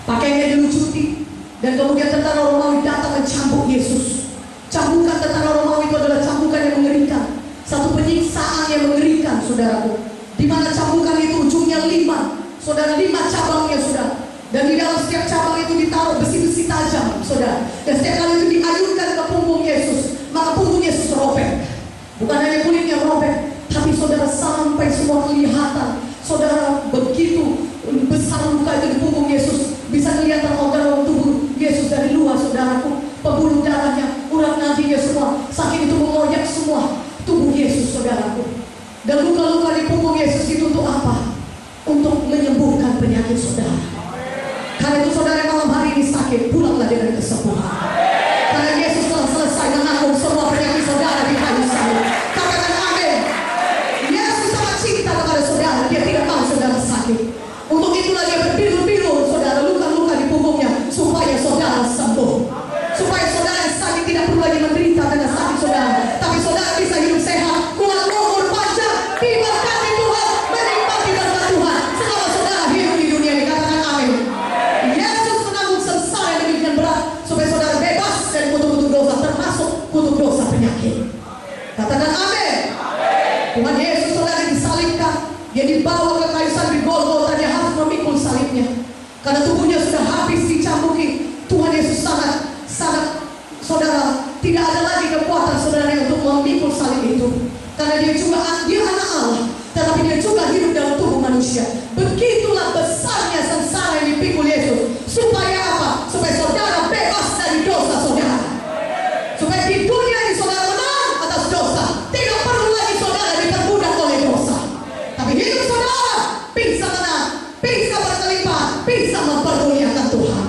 Pakaiannya dilucuti, dan kemudian tentara Romawi datang mencambuk Yesus. Cambukan tentara Romawi itu adalah cambukan yang mengerikan, satu penyiksaan yang mengerikan, saudaraku. Di mana cambukan itu ujungnya 5, saudara, 5 cabangnya, saudara. Dan di dalam setiap cabang itu ditaruh besi-besi tajam, saudara. Dan setiap kali itu diayunkan ke punggung Yesus, maka punggung Yesus robek. Bukan hanya kulitnya robek, tapi saudara sampai semua kelihatan. Saudara, begitu besar luka itu di punggung Yesus, bisa kelihatan organ tubuh Yesus dari luar, saudaraku. Pembuluh darahnya, urat nadinya semua, saking itu mengoyak semua tubuh Yesus, saudaraku. Dan luka-luka di punggung Yesus itu untuk apa? Untuk menyembuhkan penyakit saudara. Karena itu saudara malam hari ini sakit, pulanglah dengan kesembuhan. Karena Yesus telah selesai menanggung semua penyakit saudara di kayu salib. Katakan amin. Yesus sangat cinta kepada saudara, dia tidak mau saudara sakit. Untuk itulah dia berbilur-bilur, saudara, luka-luka di punggungnya, supaya saudara sembuh. Supaya saudara yang sakit tidak perlu lagi menderita karena sakit saudara, tapi saudara bisa hidup sehat, kuat, umur panjang, diberkati Tuhan, menikmati berkat Tuhan selama saudara hidup di dunia ini. Katakan amin. Yesus menanggung sengsara yang demikian berat supaya saudara bebas dari kutuk-kutuk dosa, termasuk kutuk dosa penyakit. Katakan amin. Tuhan Yesus saudara disalibkan, dia dibawa ke kayu salib di Golgota, dia harus memikul salibnya karena tubuhnya sudah habis dicambuki. Tuhan Yesus sangat saudara, tidak ada lagi kekuatan saudara untuk memikul salib itu, karena dia anak Allah, tetapi dia juga hidup dalam tubuh manusia. Begitulah besarnya sengsara yang dipikul Yesus. Supaya apa? Supaya saudara bebas dari dosa saudara. Supaya di dunia ini saudara menang atas dosa. Tidak perlu lagi saudara diperbudak oleh dosa, tapi hidup saudara bisa menang, bisa berkelimpahan, bisa mempermuliakan Tuhan.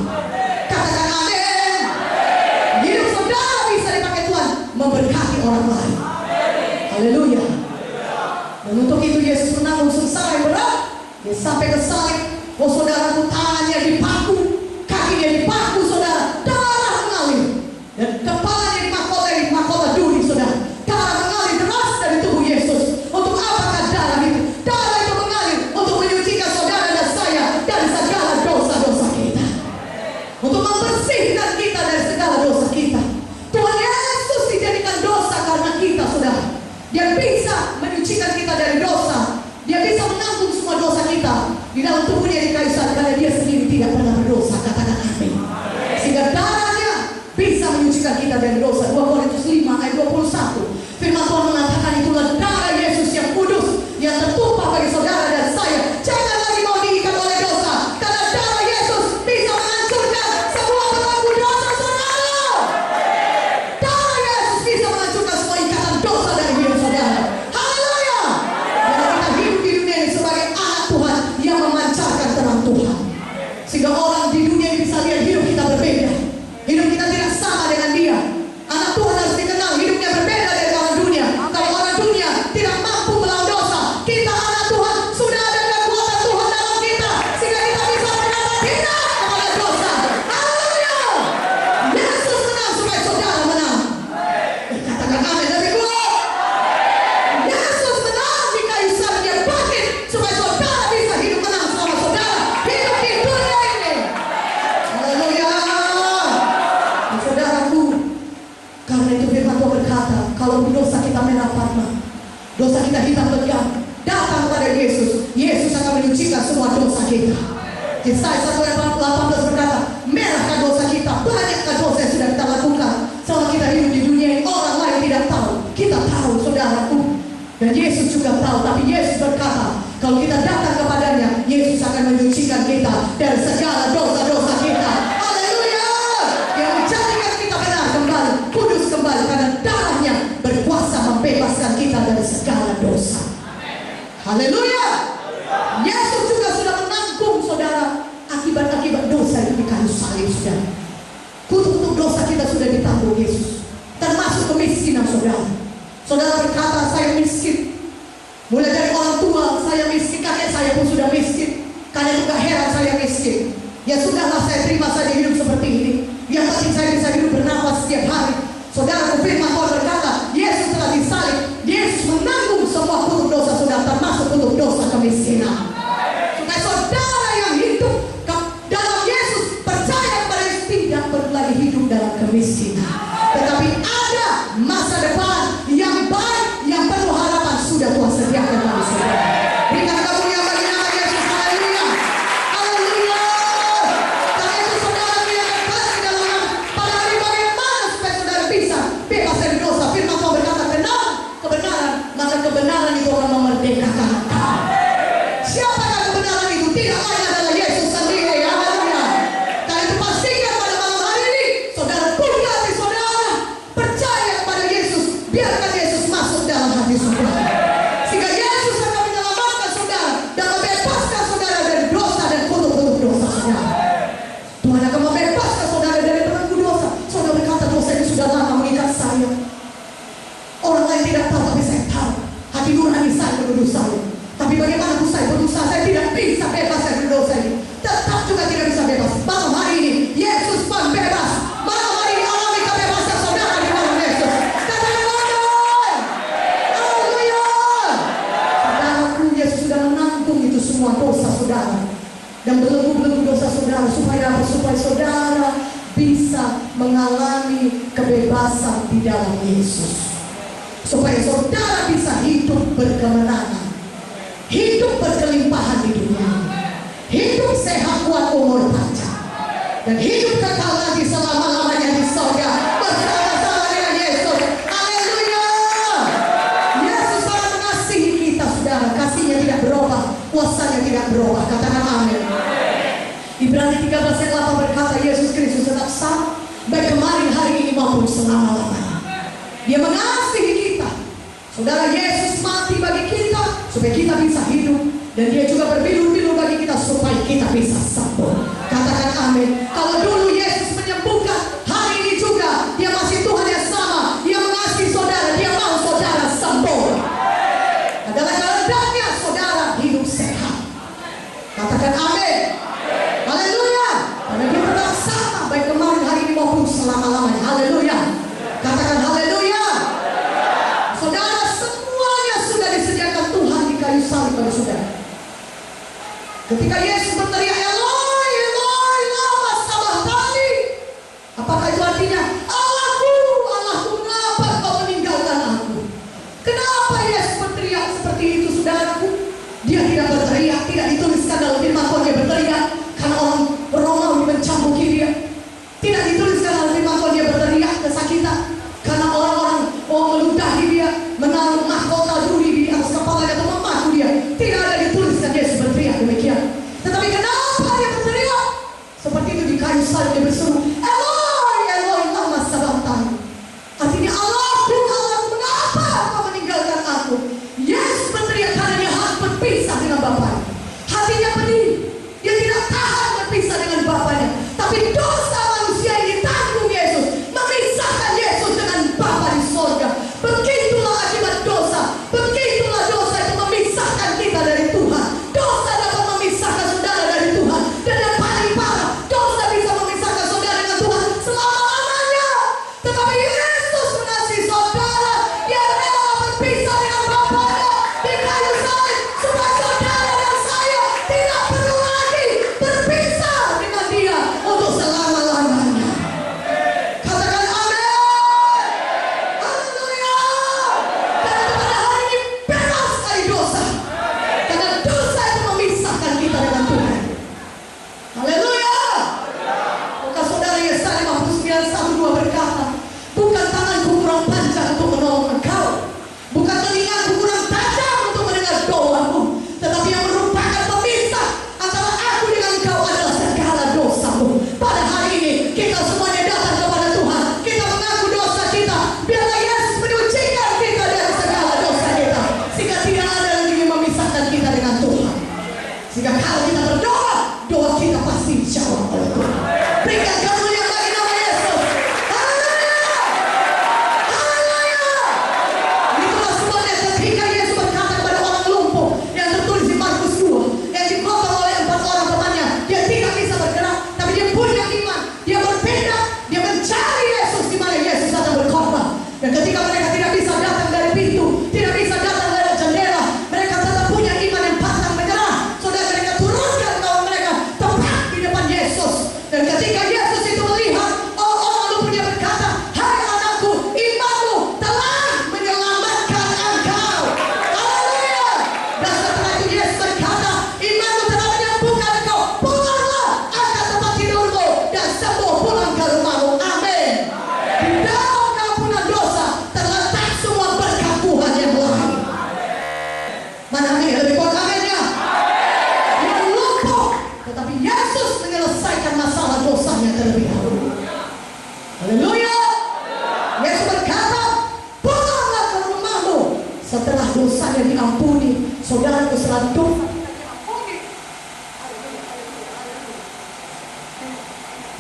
Katakan amin. Hidup saudara bisa dipakai Tuhan memberkati orang lain. Haleluya. Dan untuk itu Yesus menanggung sengsara yang berat. Dia sampai ke salib. Oh saudaraku, tangannya dipaku, kakinya dipaku, saudara, darah mengalir, dan kepalanya di mahkota duri, saudara. Darah mengalir deras dari tubuh Yesus. Untuk apakah darah itu? Darah itu mengalir untuk menyucikan saudara dan saya dari segala dosa-dosa kita, untuk membersihkan kita dari segala dosa kita. Tuhan Yesus dijadikan dosa karena kita, saudara. Dia bisa menyucikan kita dari dosa. Dia bisa menanggung semua dosa kita di dalam tubuhnya di kayu salib, karena dia sendiri tidak pernah berdosa. Katakan amin. Sehingga darahnya bisa menyucikan kita dari dosa. 2 Korintus 5 ayat 21. Firman Tuhan mengatakan itulah darah Yesus yang kudus, yang tertumpah bagi saudara dan saya. Jangan lagi mau diikat oleh dosa, karena darah Yesus bisa menghancurkan semua belenggu dosa saudara. Darah Yesus bisa menghancurkan semua ikatan dosa dari hidup saudara. Haleluya. Dan kita hidup di dunia ini sebagai anak Tuhan yang memancarkan terang Tuhan, sehingga orang di dunia ini bisa lihat hidup kita berbeda. Hidup kita tidak sama dengan dia. Anak Tuhan harus dikenal hidupnya berbeda dari orang dunia. Kalau orang dunia tidak mampu melawan dosa, kita anak Tuhan sudah ada kekuatan Tuhan dalam kita, sehingga kita bisa berkata tidak kepada dosa. Haleluya. Yesus menang supaya saudara menang. Katakan amin lebih kuat. Yesus menang di kayu salib, dia bangkit supaya saudara bisa hidup menang selama saudara hidup di dunia ini. Haleluya. Saudaraku, karena itu firman Tuhan berkata, kalau dosa kita merah parna, dosa kita hitam legam, datang kepada Yesus, Yesus akan menyucikan semua dosa kita. Yesaya 1:18 berkata, merahkan dosa kita, banyakkah dosa yang sudah kita lakukan selama kita hidup di dunia ini. Orang lain tidak tahu, kita tahu, saudaraku. Dan Yesus juga tahu, tapi Yesus berkata, kalau kita datang kepadanya, Yesus akan menyucikan kita dari segala dosa-dosa kita. Haleluya. Yang menjadikan kita benar kembali, kudus kembali, karena darahnya berkuasa membebaskan kita dari segala dosa. Haleluya. Yesus juga sudah menanggung, saudara, akibat-akibat dosa itu di kayu salib, saudara. Kutuk dosa kita sudah ditanggung Yesus, termasuk kemiskinan saudara. Saudara berkata, saya miskin. Mulai dari orang tua saya miskin, kakek saya pun sudah miskin. Karena itu gak heran saya miskin. Ya sudahlah, saya terima saja hidup seperti ini. Yang penting saya bisa hidup bernafas setiap hari. Saudara, firman Tuhan berkata, semua kutub dosa saudara, termasuk kutub dosa kemiskinan. Supaya saudara yang hidup dalam Yesus, percaya kepada Yesus, tidak perlu lagi hidup dalam kemiskinan, tetapi ada masa depan yang baik, yang penuh harapan sudah Tuhan sediakan bagi saudara. Berikan kemuliaan bagi nama Yesus. Haleluya, haleluya. Karena itu saudara yang kasih dalam nama, pada hari bagaimana supaya saudara bisa bebas dari dosa. Firman Tuhan berkata, kenal kebenaran, maka kebenaran itu akan memerdekakan engkau. Siapakah kebenaran itu? Tidak lain adalah Yesus sendiri. Haleluya. Karena itu pastikan pada malam hari ini saudara buka hati saudara, percaya kepada Yesus, biarkan Yesus masuk dalam hati saudara, sehingga Yesus akan menyelamatkan saudara dan membebaskan saudara dari dosa dan kutub-kutub dosa saudara. Tuhan akan membebaskan saudara dari belenggu dosa. Saudara berkata, dosa ini sudah lama mengikat saya. Orang lain tidak tahu, tapi saya tahu. Hati nurani saya menuduh saya. Tapi bagaimana saya berdosa, saya tidak bisa bebas dari dosa ini. Tetap juga tidak bisa bebas. Malam hari ini Yesus membebas. Malam hari ini alami kebebasan saudara di dalam Yesus. Katakan amin. Haleluya. Saudaraku, Yesus sudah menanggung itu semua dosa saudara dan belenggu-belenggu dosa saudara. Supaya apa? Supaya saudara bisa mengalami kebebasan di dalam Yesus. Supaya saudara bisa hidup berkemenangan, hidup berkelimpahan di dunia, hidup sehat kuat umur panjang, dan hidup kekal nanti selama-lamanya di surga bersama-sama dengan Yesus. Haleluya. Yesus sangat mengasihi kita saudara. Kasihnya tidak berubah, kuasanya tidak berubah. Katakan amin. Ibrani 13 ayat 8 berkata, Yesus Kristus tetap sama, baik kemarin, hari ini maupun selama-lamanya. Dia mengasihi kita. Saudara, Yesus mati bagi kita supaya kita bisa hidup, dan dia juga berbilur-bilur bagi kita supaya kita bisa sembuh. Katakan amin. Kalau dulu Yesus menyembuhkan, hari ini juga dia masih Tuhan yang sama. Dia mengasihi saudara, dia mau saudara sembuh. Adalah kehendaknya saudara hidup sehat. Katakan amin. Haleluya. Karena dia tetap sama, baik kemarin, hari ini maupun selama-lamanya. Haleluya. Katakan haleluya. Saudara, semuanya sudah disediakan Tuhan di kayu salib bagi saudara. Ketika Yesus berteriak, Eloi, Eloi, lama sabachthani. Apakah itu artinya? Allahku, Allahku, mengapa kau meninggalkan aku? Kenapa Yesus berteriak seperti itu saudaraku? Dia tidak berteriak, tidak dituliskan dalam firman Tuhan dia berteriak karena orang Romawi mencambuki dia. Tidak dituliskan dalam firman Tuhan dia berteriak kesakitan karena orang-orang meludahi dia, menaruh mahkota duri di atas kepalanya atau memaku dia. Tidak ada dituliskan Yesus berteriak demikian. Tetapi kenapa dia berteriak seperti itu di kayu salib? Dia berseru, Eloi, Eloi, lama sabachthani. Artinya, Allahku, Allahku, mengapa kau meninggalkan aku? Yesus berteriak karena dia harus berpisah dengan Bapaknya. Hatinya pedih, dia tidak tahan berpisah dengan Bapaknya. Tapi dosa manusia ini tanggung Yesus, memisahkan Yesus dengan Bapa di sorga. Begitulah akibat dosa. Begitulah dosa itu memisahkan kita dari Tuhan. Dosa dapat memisahkan saudara dari Tuhan. Dan yang paling parah, dosa bisa memisahkan saudara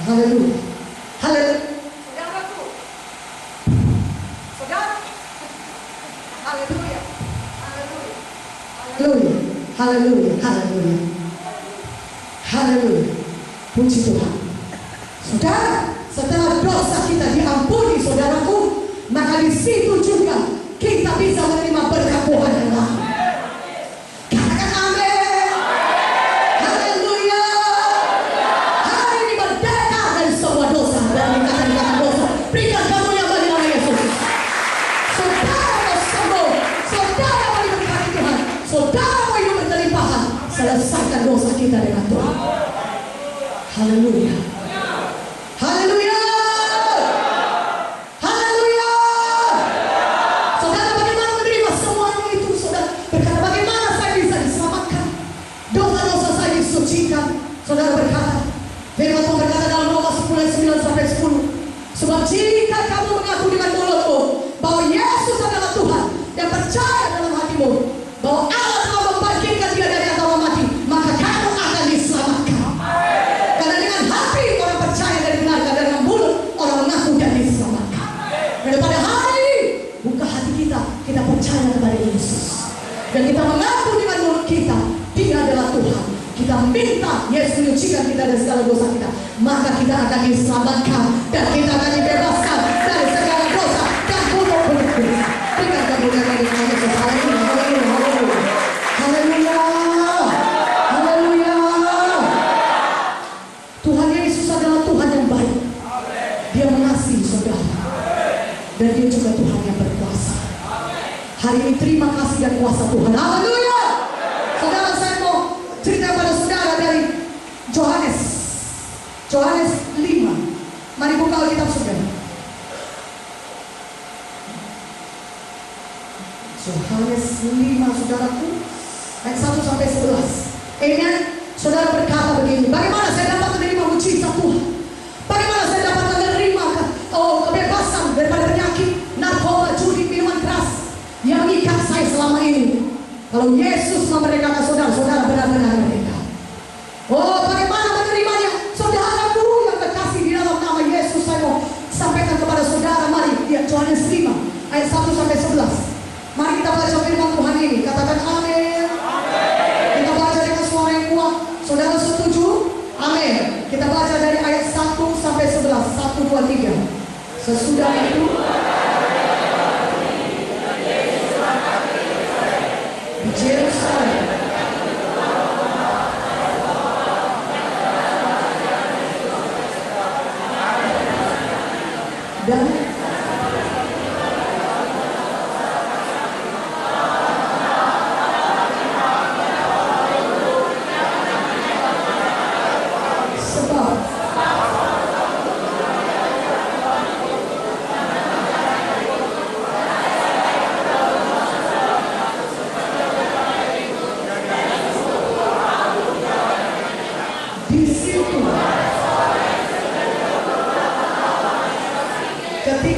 Haleluya. Haleluya. Saudaraku, saudara, haleluya, haleluya, Haleluya. Haleluya. Haleluya. Haleluya. Puji Tuhan. Saudara, setelah dosa kita diampuni, saudaraku, maka di situ juga kita bisa menerima berkat Tuhan yang lain. Katakan amin. Haleluya. Hari ini merdeka dari semua dosa dan ikatan-ikatan dosa. Berikan karunia bagi nama Yesus. Saudara mau sembuh, saudara mau diberkati Tuhan, saudara mau hidup berkelimpahan. Selesaikan dosa kita dengan Tuhan. Haleluya. Haleluya. Haleluya. Saudara bagaimana menerima semuanya itu? Saudara berkata, bagaimana saya bisa diselamatkan? Dosa-dosa saya disucikan. Saudara berkata, firman Tuhan berkata dalam Roma 10:9-10, sebab jika kamu mengaku dengan mulutmu bahwa Yesus adalah Tuhan dan percaya dalam hatimu bahwa Allah telah membangkitkan dia dari antara mati, maka kamu akan diselamatkan. Karena dengan hati orang percaya dan dibenarkan, dan dengan mulut orang mengaku dan diselamatkan. Dan pada hari ini buka hati kita, kita percaya kepada Yesus dan kita mengaku dengan mulut kita Dia adalah Tuhan. Kita minta Yesus menyucikan kita dari segala dosa kita, maka kita akan diselamatkan dan kita akan dibebaskan dari segala dosa dan kutuk penyakit. Berikan kemuliaan bagi nama Yesus. Haleluya. Haleluya. Haleluya. Haleluya. Tuhan Yesus adalah Tuhan yang baik. Dia mengasihi saudara. Dan dia juga Tuhan yang berkuasa. Hari ini terima kasih dan kuasa Tuhan. Haleluya. Saudara, saya mau cerita pada saudara dari Yohanes 5. Mari buka Alkitab saudara. Yohanes 5 saudaraku, ayat 1-11. Amen. Saudara berkata begini, bagaimana saya dapat menerima mujizat Tuhan? Bagaimana saya dapat menerima kebebasan daripada penyakit, narkoba, judi, minuman keras yang mengikat saya selama ini? Kalau Yesus memerdekakan saudara, saudara benar-benar merdeka. Oh, bagaimana menerimanya? Saudaraku yang terkasih di dalam nama Yesus, saya mau sampaikan kepada saudara. Mari lihat Yohanes 5 ayat 1-11. Mari kita baca firman Tuhan ini. Katakan amin. Kita baca dengan suara yang kuat. Saudara setuju? Amin. Kita baca dari ayat 1-11. 1, 2, 3. Sesudah itu di Yerusalem dan sebab di situ ketika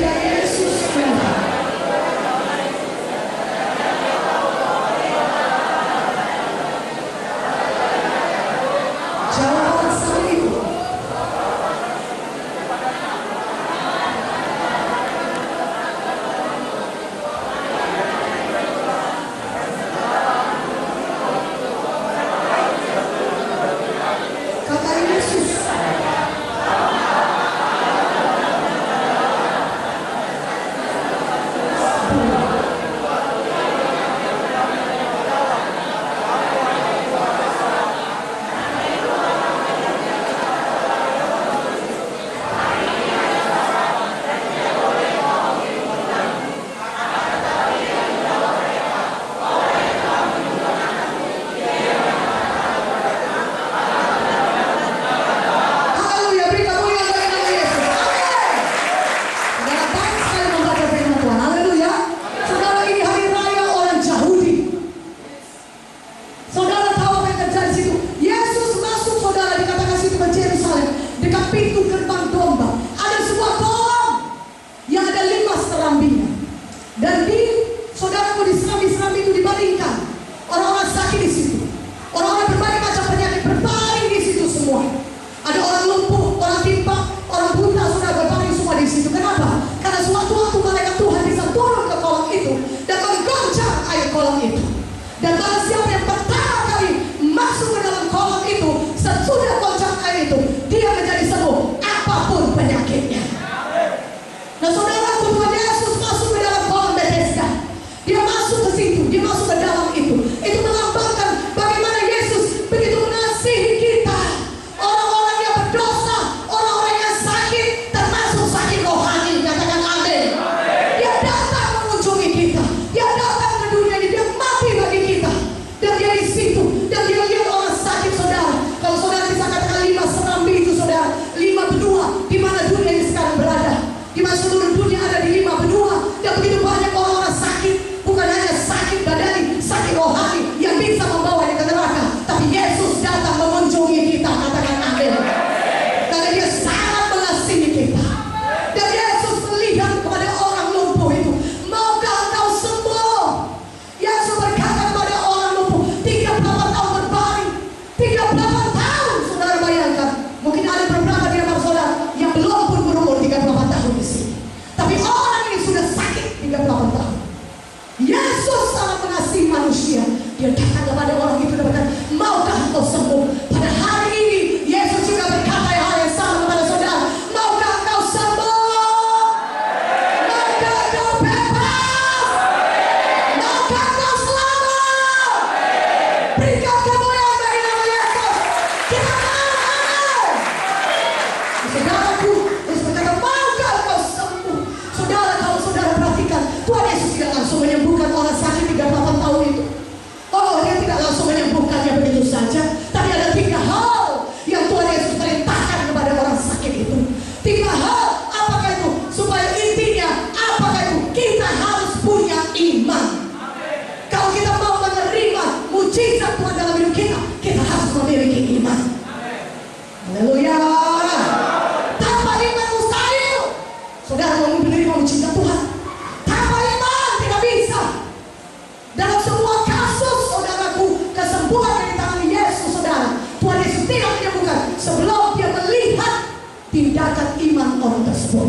merasakan iman orang tersebut.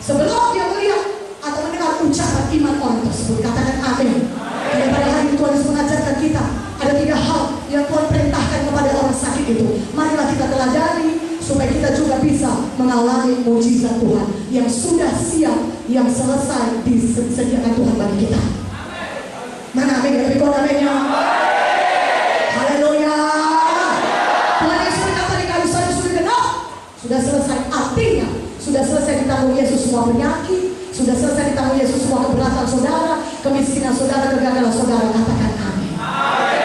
Sebelum dia melihat atau mendengar ucapan iman orang tersebut, katakan amin. Karena pada hari ini Tuhan Yesus mengajarkan kita ada 3 hal yang Tuhan perintahkan kepada orang sakit itu. Marilah kita teladani supaya kita juga bisa mengalami mujizat Tuhan yang sudah siap, yang selesai disediakan Tuhan bagi kita. Mana amin? Lebih kuat aminnya. Haleluya. Tuhan Yesus berkata di kayu salib sudah genap, sudah selesai. Artinya sudah selesai ditanggung Yesus semua penyakit, sudah selesai ditanggung Yesus semua keberatan saudara, kemiskinan saudara, kegagalan saudara. Katakan amin.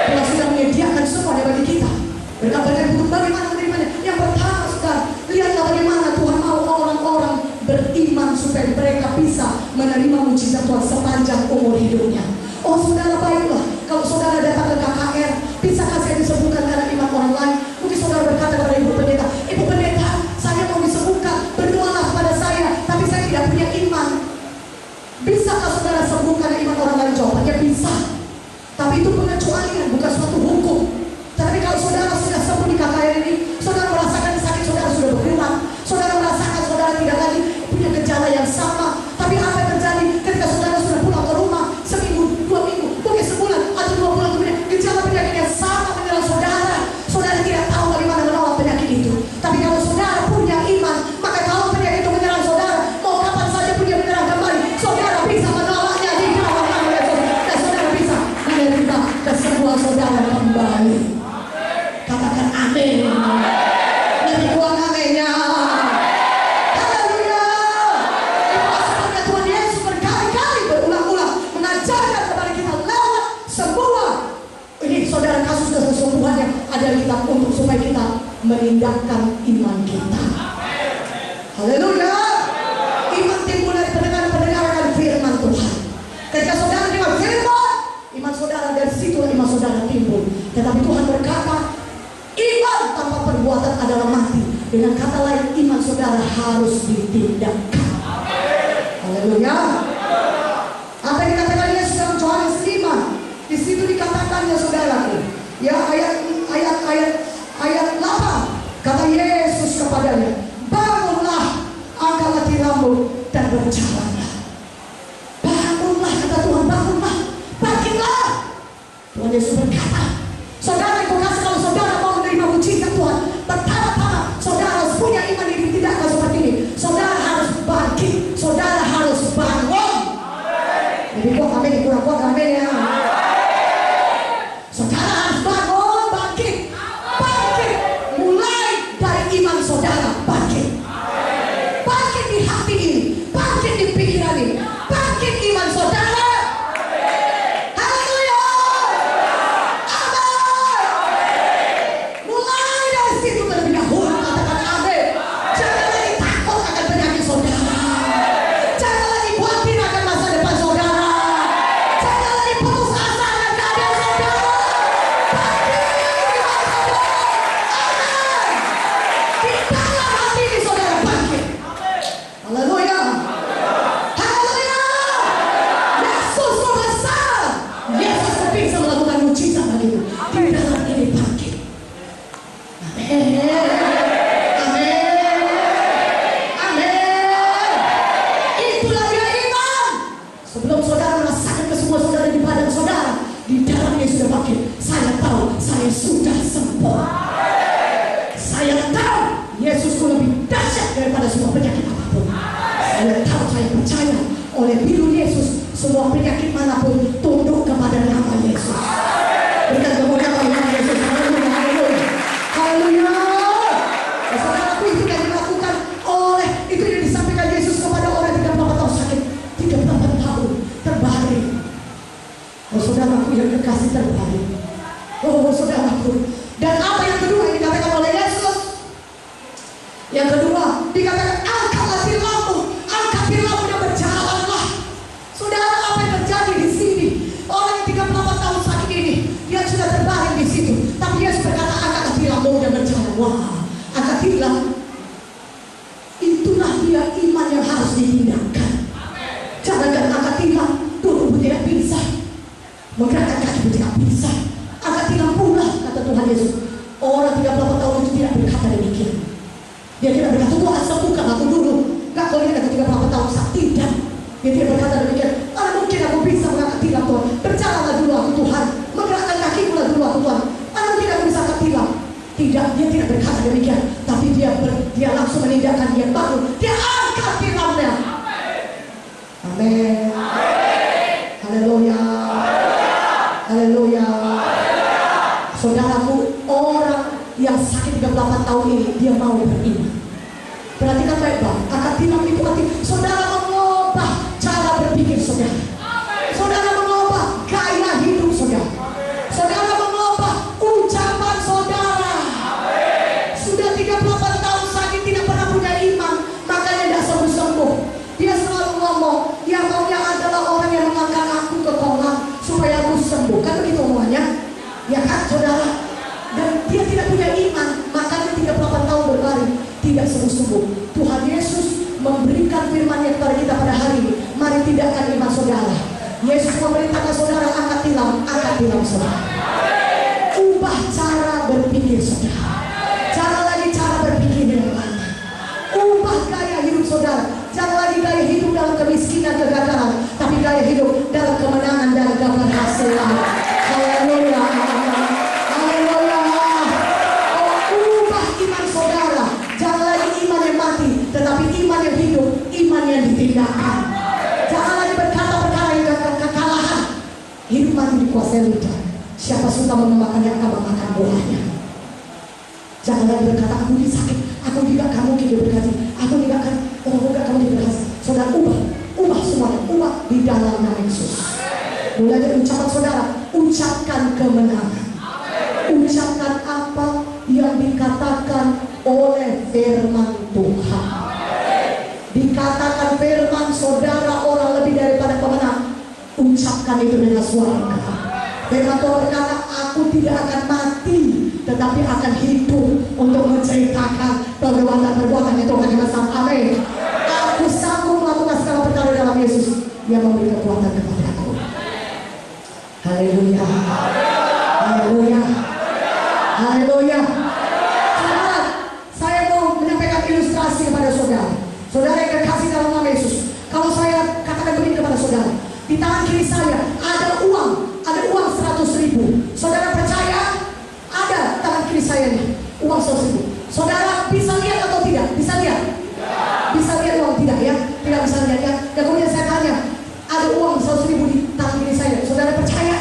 Tuhan sudah menyediakan semuanya bagi kita. Berkata untuk bagaimana menerimanya. Yang pertama saudara, lihatlah bagaimana Tuhan mau orang-orang beriman supaya mereka bisa menerima mujizat Tuhan sepanjang umur hidupnya. Oh saudara, baiklah kalau saudara datang ke KKR, bisakah saya disembuhkan karena iman orang lain? Mungkin saudara berkata kepada ibu pendeta, ibu pendeta, saya mau disembuhkan, berdoalah kepada saya, tapi saya tidak punya iman. Bisakah saudara sembuh karena iman orang lain? Jawabannya bisa. Tapi itu pengecualian, bukan suatu hukum. Tapi kalau saudara sudah sembuh di KKR ini, saudara merasakan sakit saudara sudah berkurang, saudara merasakan saudara tidak lagi punya gejala yang sama. Tapi apa yang terjadi ketika saudara sudah pulang ke rumah seminggu, 2 minggu, mungkin sebulan atau 2 bulan kemudian, gejala penyakit yang sama menyerang saudara. Saudara tidak tahu bagaimana menolak penyakit itu. Tapi kalau saudara punya iman, maka kalau penyakit itu menyerang saudara, mau kapan saja pun dia menyerang kembali, saudara bisa menolaknya di dalam nama Yesus. Dan saudara bisa menerima kesembuhan saudara kembali. Katakan amin. Lebih kuat aminnya. Haleluya. Itulah sebabnya Tuhan Yesus berkali-kali berulang-ulang mengajarkan kepada kita lewat sebuah ini saudara kasus kesembuhan yang ada di kitab untuk supaya kita menindakkan iman kita. Haleluya. Iman timbul dari pendengaran firman Tuhan. Ketika saudara dengar firman, iman saudara dari situ iman saudara timbul. Tetapi Tuhan berkata, iman tanpa perbuatan adalah mati. Dengan kata lain, iman saudara harus ditindakkan. Haleluya. Apa yang dikatakan Yesus dalam Yohanes 5? Di situ dikatakannya saudaraku. Ya ayat 8. Kata Yesus kepadanya, bangunlah, angkatlah tilammu dan berjalanlah. Bangunlah, kata Tuhan, bangunlah, bangkitlah. Tuhan Yesus berkata, saudara yang kekasih, kalau saudara mau menerima mujizat Tuhan, pertama-tama saudara harus punya iman yang ditindakkan seperti ini. Saudara harus bangkit, saudara harus bangun. Jadi kuat amin, kurang kuat amin ya. Saudara harus bangun, bangkit, bangkit. Mulai dari iman saudara, bangkit. Bangkit di hati ini, bangkit di pikiran ini, bangkit iman saudara. Haleluya. Mulai dari situ terlebih dahulu, katakan amin. Jangan lagi takut akan penyakit saudara. Jangan lagi khawatir akan masa depan saudara. Jangan lagi putus asa akan keadaan saudara. Bangkit iman saudara. Amin. Di dalam hati ini saudara bangkit. Haleluya. Haleluya. Yesus besar. Yesus bisa melakukan mujizat bagimu. Di dalam ini bangkit. Amin. Amin. Amin. Itulah dia iman. Sebelum saudara merasakan kesembuhan saudara di badan saudara, di dalamnya sudah bangkit. Saya tahu saya sudah sembuh. Saya tahu Yesusku lebih dahsyat daripada semua penyakit apapun. Saya tahu, saya percaya oleh biru Yesus semua penyakit manapun tunduk kepada nama Yesus. Berikan kemuliaan bagi nama Yesus. Haleluya, haleluya, haleluya. Saudaraku, itu yang dilakukan oleh, itu yang disampaikan Yesus kepada orang 38 tahun sakit, 38 tahun terbaring. Oh saudaraku yang kekasih, terbaring. Oh saudaraku. Dan apa yang kedua yang dikatakan oleh Yesus? Yang kedua dikatakan, angkatlah tilammu, angkat tilammu dan berjalanlah. Saudara, apa yang terjadi di sini? Orang yang 38 tahun sakit ini, dia sudah terbaring di situ. Tapi Yesus berkata, angkatlah tilammu dan berjalan. Wah, angkat tilam. Itulah dia iman yang harus ditindakkan. Jangan angkat tilam, duduk pun tidak bisa, menggerakkan kaki pun tidak bisa. Angkat tilam pula, kata Tuhan Yesus. Orang 38 tahun itu tidak berkata demikian. Dia tidak berkata, Tuhan sembuhkan aku dulu. Enggak, kalau dia kata 38 tahun saat tidak. Dia tidak berkata demikian. Mana mungkin aku bisa mengangkat tilam Tuhan. Berjalanlah dulu aku Tuhan. Menggerakkan kakiku lah dulu aku Tuhan. Mana mungkin aku bisa angkat tilam. Tidak, dia tidak berkata demikian. Tapi dia langsung menindakkan, dia bangun. Dia angkat tilamnya. Amin. Haleluya. Haleluya. Saudaraku, orang yang sakit 38 tahun ini, dia mau beriman. Perhatikan baik-baik. Angkat tilam itu arti saudara mengubah cara berpikir saudara. Saudara mengubah gaya hidup saudara. Saudara mengubah ucapan saudara. Sudah 38 tahun sakit tidak pernah punya iman, makanya tidak sembuh-sembuh. Dia selalu ngomong, yang maunya adalah orang yang mengangkat aku ke kolam supaya aku sembuh. Kan begitu omongannya? Ya kan saudara? Dan dia tidak punya iman, makanya 38 tahun berlari tidak sembuh-sembuh. Tuhan Yesus memberikan firman-Nya kepada kita pada hari ini. Mari tidakkan iman saudara. Yesus memerintahkan saudara angkat tilam saudara. Ubah cara berpikir saudara. Jangan lagi cara berpikir dengan lama. Ubah gaya hidup saudara. Jangan lagi gaya hidup dalam kemiskinan, kegagalan, tapi gaya hidup dalam kemenangan dan keberhasilan. Haleluya. Haleluya. Oh, ubah iman saudara. Jangan lagi iman yang mati, tetapi iman yang hidup, iman yang ditindakkan. Jangan lagi berkata perkara yang kekalahan. Hidup mati dikuasai lidah. Siapa suka memakannya akan memakan buahnya. Jangan lagi berkata aku ini sakit, aku tidak akan mungkin diberkati, aku tidak akan, enggak kamu diberkati. Saudara ubah semuanya, ubah di dalam nama Yesus. Mulai dari ucapan saudara, ucapkan kemenangan. Ucapkan apa yang dikatakan oleh firman Tuhan. Dikatakan firman saudara orang lebih daripada pemenang. Ucapkan itu dengan suara engkau. Firman Tuhan berkata, aku tidak akan mati, tetapi akan hidup untuk menceritakan perbuatan yang Tuhan yang besar. Amin. Aku sanggup melakukan segala perkara dalam Yesus yang memberi kekuatan kepada aku. Haleluya. Haleluya. Haleluya. Saudara, saya mau menyampaikan ilustrasi kepada saudara. Saudara yang kekasih dalam nama Yesus. Kalau saya katakan begini kepada saudara, di tangan kiri saya ada uang 100.000. Saudara percaya? Ada tangan kiri saya nih uang 100.000. Saudara bisa lihat atau tidak? Bisa lihat? Bisa lihat uang tidak ya? Tidak bisa lihat ya? Dan kemudian saya tanya, ada uang 100.000 di tangan kiri saya. Saudara percaya?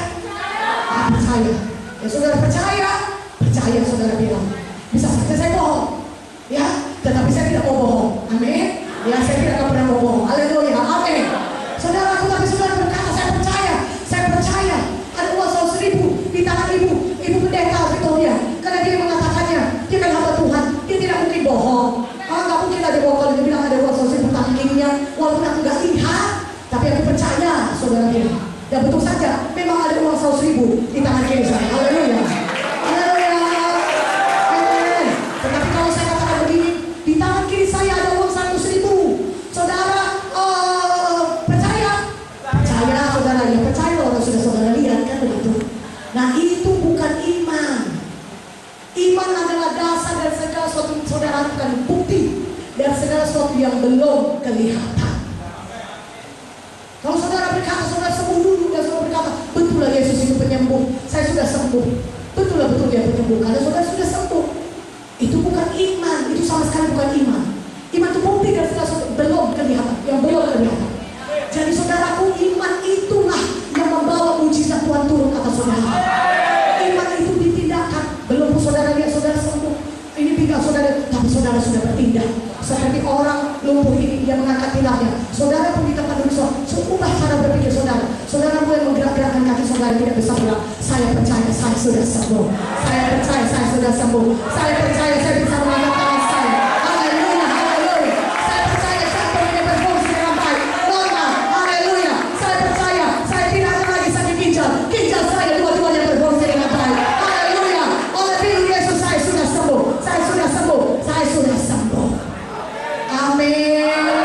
Percaya. Ya saudara percaya? Percaya saudara bilang. Bisa saja saya bohong, ya. Tetapi saya tidak mau bohong. Amin. Ya saya tidak akan pernah mau bohong. Haleluya. Amin. Saudara, tapi saudara berkata saya percaya. Saya percaya. Ada uang 100.000 di tangan ibu pendeta Victoria. Karena dia mengatakannya, dia kan hamba Tuhan. Dia tidak mungkin bohong. Nggak mungkin ada bohong kalau dia bilang ada uang 100.000 di tangan kirinya. Walaupun aku nggak lihat, tapi aku percaya saudara bilang. Dan betul saja, memang ada uang 100.000 di tangan kiri saya. Haleluya. Haleluya. Amin. Tetapi kalau saya katakan begini, di tangan kiri saya ada uang 100.000. Saudara percaya? Percaya saudara, ya percaya kalau sudah saudara lihat kan begitu. Nah itu bukan iman. Iman adalah dasar dari segala sesuatu saudara lakukan, bukti dari segala sesuatu yang belum kelihatan. Kalau saudara berkata saudara sembuh dulu, dan saudara berkata betul lah Yesus itu penyembuh, saya sudah sembuh. Betul lah betul dia penyembuh karena saudara sudah sembuh. Itu bukan iman, itu sama sekali bukan iman. Iman itu bukti dari segala sesuatu belum kelihatan, yang belum kelihatan. Jadi saudaraku, iman itulah yang membawa mujizat Tuhan turun atas saudara. Iman itu ditindakkan. Belum saudara lihat saudara sembuh, ini tinggal saudara, tapi saudara sudah bertindak. Seperti orang lumpuh ini yang mengangkat tilamnya. Saudara pun di tempat duduk ubah cara berpikir saudara. Saudara mulai menggerak-gerakkan kaki saudara, tidak bisa bilang saya percaya saya sudah sembuh. Saya percaya saya sudah sembuh. Saya percaya saya bisa mengangkat tangan saya. Haleluya, haleluya. Saya percaya saya boleh berfungsi dengan baik. Normal, haleluya. Saya percaya saya tidak akan lagi sakit ginjal. Ginjal saya dua-duanya berfungsi dengan baik. Haleluya. Oleh pilih Yesus saya sudah sembuh. Saya sudah sembuh. Saya sudah sembuh. Amin.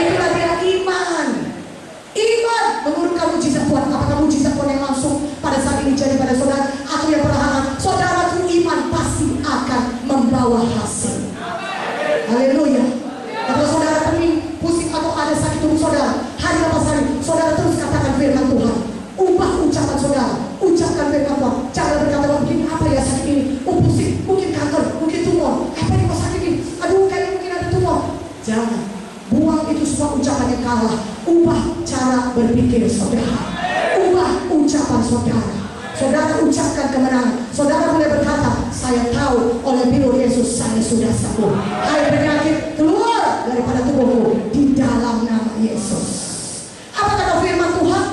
Itulah dia iman. Iman menurunkan mujizat Tuhan. Apakah mujizat Tuhan yang langsung pada saat ini jadi pada saudara atau yang perlahan? Saudaraku, iman pasti akan membawa Haleluya. Kalau saudara pening, pusing atau ada sakit tubuh saudara, hari lepas hari, saudara terus katakan firman Tuhan. Ubah ucapan saudara, ucapkan firman Tuhan. Jangan berkata mungkin apa ya sakit ini, pusing, mungkin kanker, mungkin tumor, apa ini sakit ini, aduh kayak mungkin ada tumor. Jangan, buang itu semua ucapan yang kalah. Ubah cara berpikir saudara, ubah ucapan saudara. Saudara ucapkan kemenangan. Saudara boleh berkata, saya tahu oleh bilur Yesus saya sudah sembuh. Hai penyakit, keluar daripada tubuhku di dalam nama Yesus. Apa kata firman Tuhan?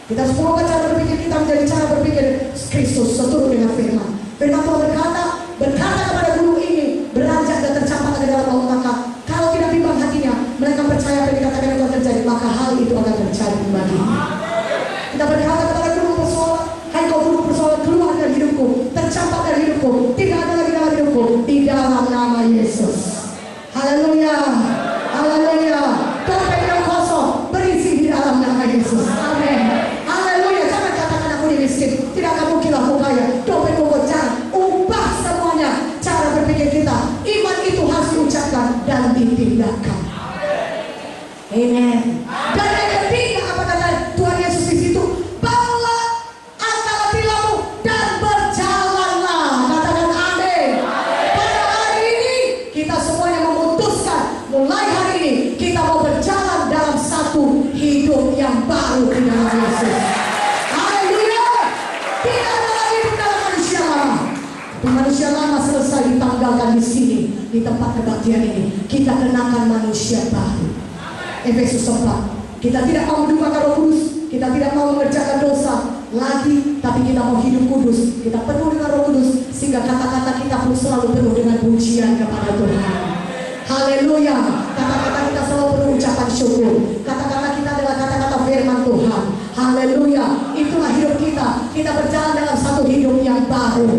Kita semua cara berpikir kita menjadi cara berpikir Kristus seturut dengan firman. Firman Tuhan berkata kepada gunung ini, beranjak dan tercapai ke dalam laut, maka kalau tidak bimbang hatinya, mereka percaya apa yang dikatakan itu akan terjadi, maka hal itu akan terjadi bagi. Kita berkata kepada gunung persoalan, hai kau gunung persoalan, keluar dari hidupku, tercapai dari hidupku, tidak ada lagi dalam hidupku, di dalam nama Yesus. Haleluya, haleluya. Dompet yang kosong berisi di dalam nama Yesus. Amin. Haleluya. Jangan katakan aku ini miskin, tidak akan mungkin aku kaya. Dompetku jangan. Ubah semuanya cara berpikir kita. Iman itu harus diucapkan dan ditinggalkan. Amen. Dan yang ketiga apa kata Tuhan Yesus di situ? Bawalah angkatlah tilammu dan berjalanlah. Katakan amin. Pada hari ini kita semuanya memutuskan mulai hari ini kita mau berjalan dalam satu hidup yang baru di dalam Yesus. Haleluya. Tidak ada lagi hidup dalam manusia lama. Tapi manusia lama selesai ditanggalkan di sini, di tempat kebaktian ini. Kita kenakan manusia baru. Efesus 4. Kita tidak mau mendukakan Roh Kudus, kita tidak mau mengerjakan dosa lagi, tapi kita mau hidup kudus. Kita penuh dengan Roh Kudus sehingga kata-kata kita pun selalu penuh dengan pujian kepada Tuhan. Haleluya. Kata-kata kita selalu penuh ucapan syukur. Kata-kata kita adalah kata-kata firman Tuhan. Haleluya. Itulah hidup kita. Kita berjalan dalam satu hidup yang baru.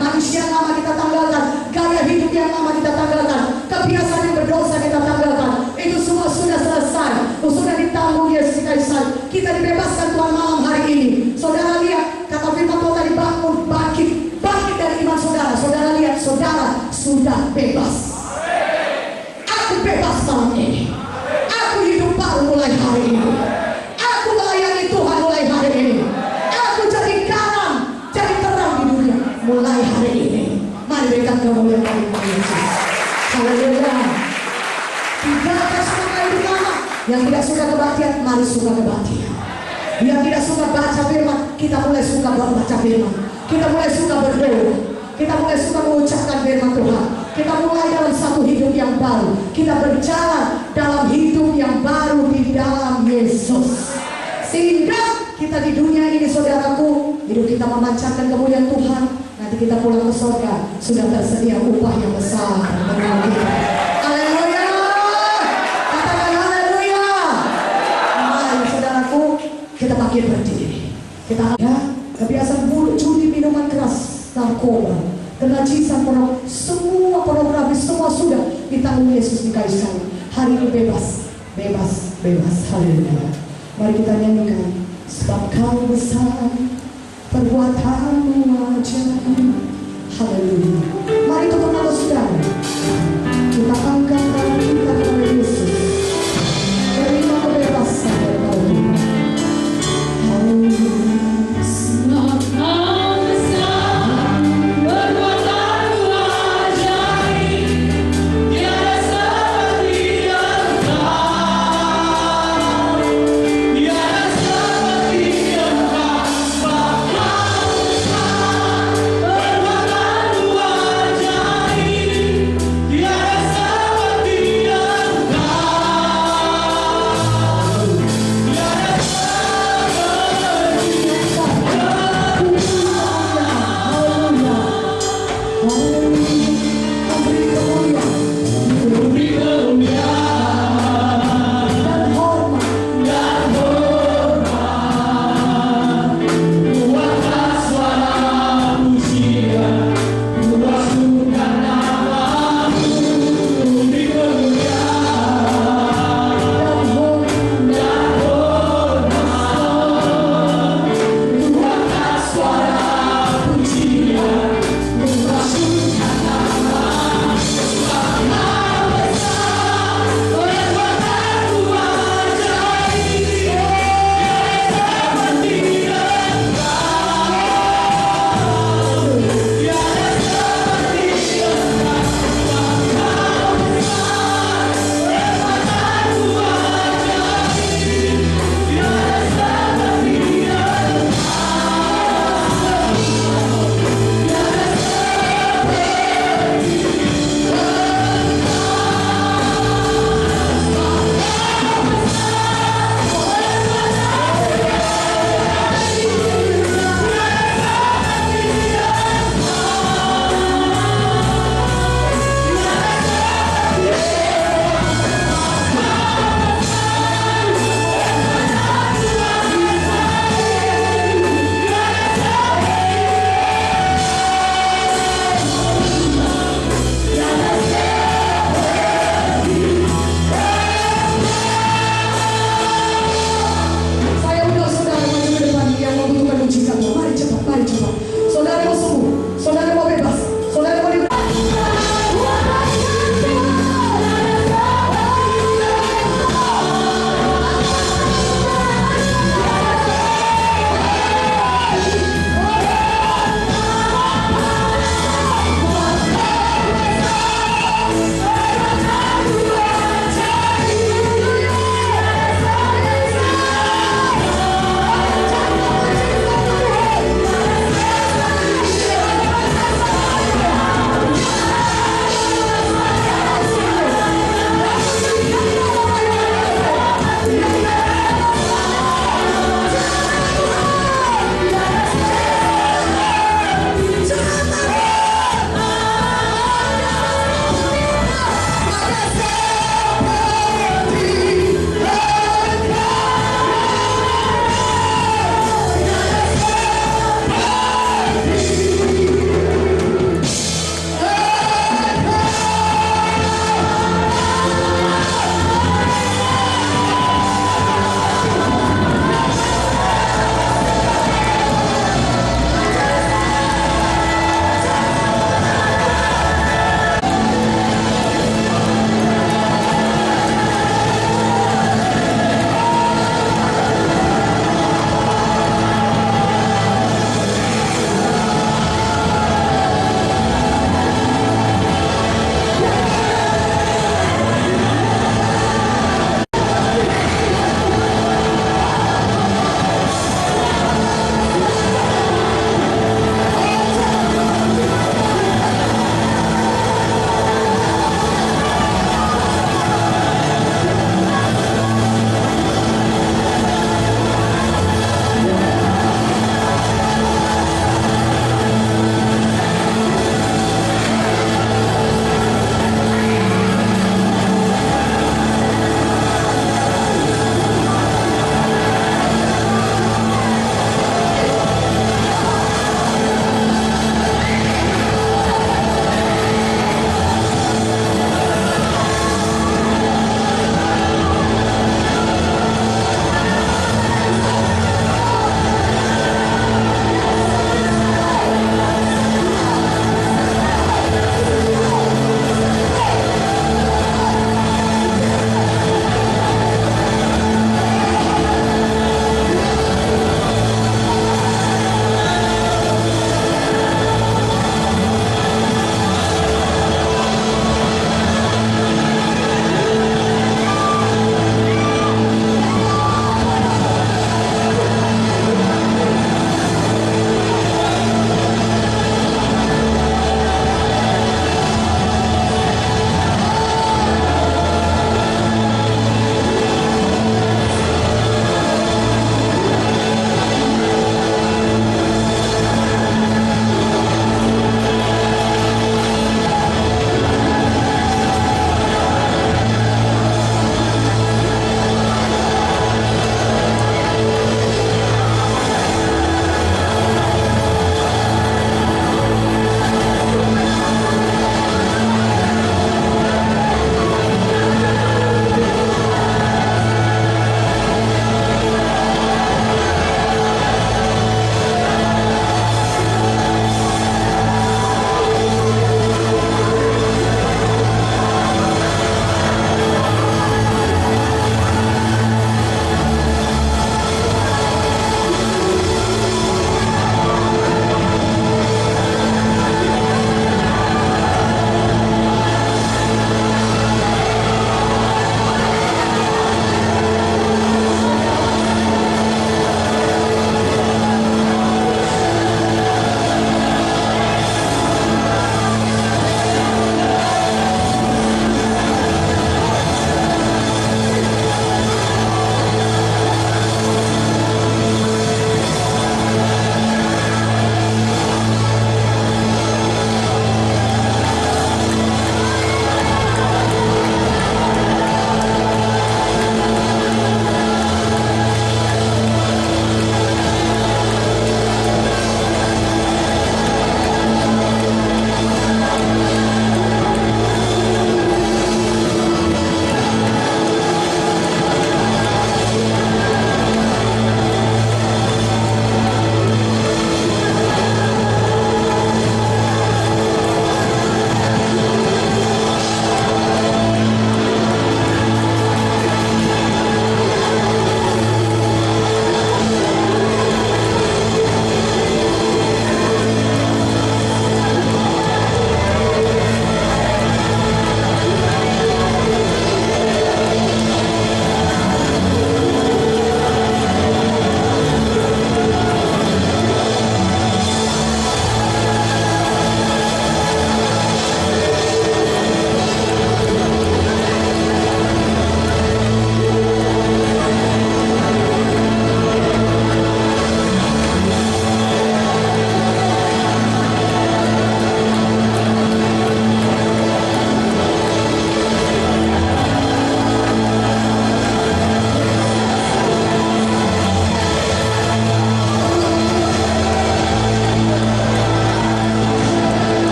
Manusia lama kita tanggalkan, gaya hidup yang lama kita tanggalkan, kebiasaan yang berdosa kita tanggalkan. Itu semua sudah selesai, sudah ditanggung Yesus Kristus. Kita dibebaskan Tuhan malam hari ini. Saudara lihat, kata firman Tuhan tadi, bangun, bangkit dari iman saudara. Saudara lihat, saudara sudah bebas. Aku bebas malam ini. Aku hidup baru mulai hari ini. Aku melayani Tuhan mulai hari ini. Aku jadi garam, jadi terang di dunia mulai hari ini. Mari berikan kemuliaan kepada Yesus. Haleluya. Tinggalkan semua hidup lama. Yang tidak suka kebaktian, mari suka kebaktian. Yang tidak suka baca firman, kita mulai suka baca firman. Kita mulai suka berdoa. Kita mulai suka mengucapkan firman Tuhan. Kita mulai dalam satu hidup yang baru. Kita berjalan dalam hidup yang baru di dalam Yesus. Sehingga kita di dunia ini, saudaraku, hidup kita memancarkan kemuliaan Tuhan. Nanti kita pulang ke surga, sudah tersedia upah yang besar bagi kita. Haleluya. Katakan haleluya. Mari saudaraku, kita bangkit berdiri. Kita ada kebiasaan buruk, judi, minuman keras, narkoba, kenajisan, semua pornografi, semua sudah ditanggung Yesus di kayu salib. Hari ini bebas, bebas, bebas. Haleluya. Mari kita nyanyikan. Sebab kau besar, perbuatanmu ajaib. Haleluya. Mari tutup mata saudara. Kita angkat tangan kita kepada Yesus. Terima kebebasan dari Tuhan. Haleluya. Sebab kau besar, perbuatanmu ajaib, tiada seperti Engkau, tiada seperti Engkau. Sebab kau besar, perbuatanmu ajaib.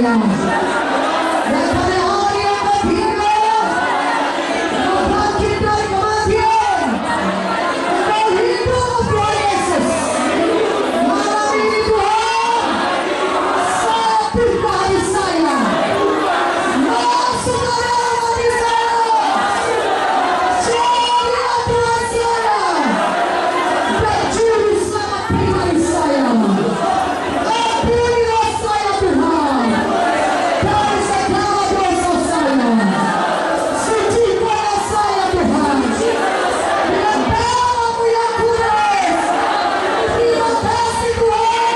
saya. Dan pada hari yang ketiga, Engkau bangkit dari kematian. Engkau hidup, Tuhan Yesus. Malam ini Tuhan, saya buka hati saya. Masuk ke dalam hati saya. Jadilah Tuhan saya. Dan juru selamat pribadi saya. Ampunilah saya Tuhan dari segala dosa saya. Sucikanlah saya Tuhan dengan darah-Mu yang kudus. Terima kasih Tuhan.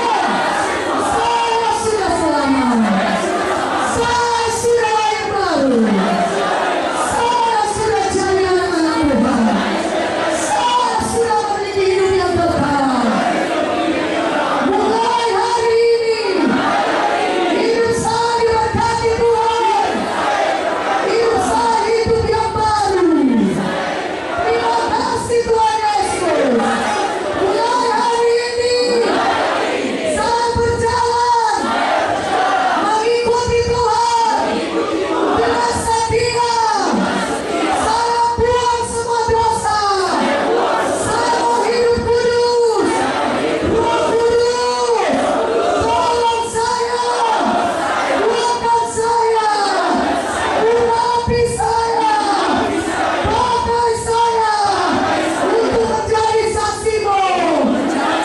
Saya sudah selamat. Saya sudah lahir baru. Saya sudah jadi anak-anak Tuhan. Saya sudah memiliki hidup yang kekal. Mulai hari ini, hidup saya diberkati Tuhan. Hidup saya hidup yang baru. Terima kasih Tuhan Yesus. Mulai hari ini, saya berjalan mengikuti Tuhan dengan setia. Saya buang semua dosa. Saya mau hidup kudus. Roh Kudus, tolong saya, kuatkan saya, urapi saya, pakai saya untuk menjadi saksi-Mu.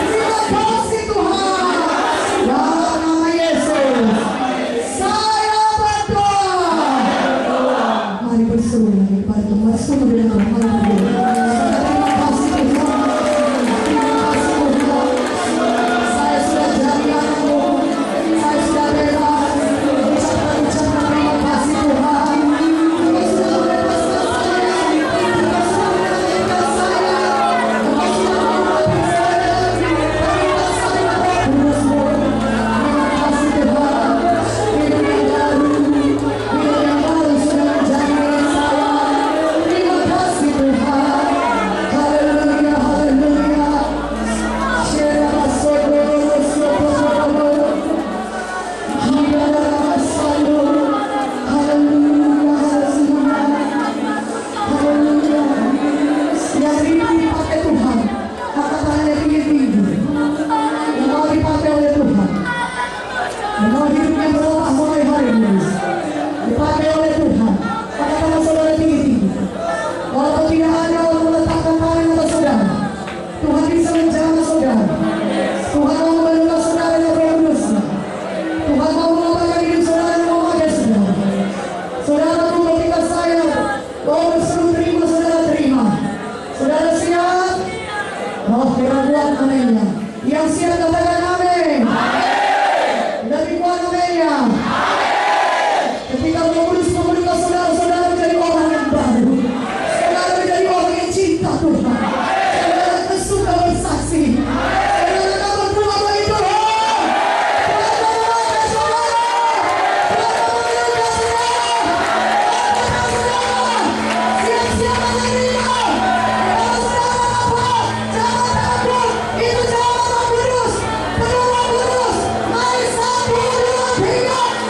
Terima kasih Tuhan. Dalam nama Yesus, saya berdoa. Mari berseru lagi kepada Tuhan. Berseru dengan Haleluya. Terima kasih Tuhan. Terima kasih Tuhan. Saya sudah jadi anak-Mu. Saya sudah bebas. Ucapkan terima kasih Tuhan. Engkau sudah membebaskan saya. Engkau sudah menyelamatkan saya. Engkau sudah mengurapi saya. Terima kasih Roh Kudus-Mu. Terima kasih Tuhan. Hidup yang baru. Hidup yang baru sudah menjadi milik saya. Terima kasih Tuhan. Haleluya, haleluya. Shera sodoro sodoro. Haleluya, haleluya, haleluya. Yang rindu dipakai Tuhan, angkat tangannya tinggi-tinggi. Yang mau dipakai oleh Tuhan, yang mau hidupnya berubah mulai hari ini, dipakai oleh Tuhan. Angkat tangan saudara tinggi-tinggi. Walaupun tidak ada orang meletakkan tangan atas saudara, Tuhan bisa menjamah saudara. Tuhan mau membentuk saudara dengan Roh Kudus-Nya. Tuhan mau mengubahkan hidup saudara dan memakai saudara. Saudara tunggu ketika saya mau berseru terima, saudara terima. Saudara siap? Oh, dengan kuat aminnya. Yang siap katakan amin. Lebih kuat aminnya. Ketika Roh Kudus membentuk saudara, saudara menjadi orang yang baru. Saudara menjadi orang yang cinta Tuhan. Saudara kesuka bersaksi. Saudara akan berdoa bagi Tuhan. Tuhan mau memakai saudara. Tuhan mau mengeluarkan saudara. Apakah saudara siap-siap menerima? Kalau saudara apa? Jangan takut. Itu jawaban Roh Kudus. Penuh Roh Kudus. Mari 1, 2, 3.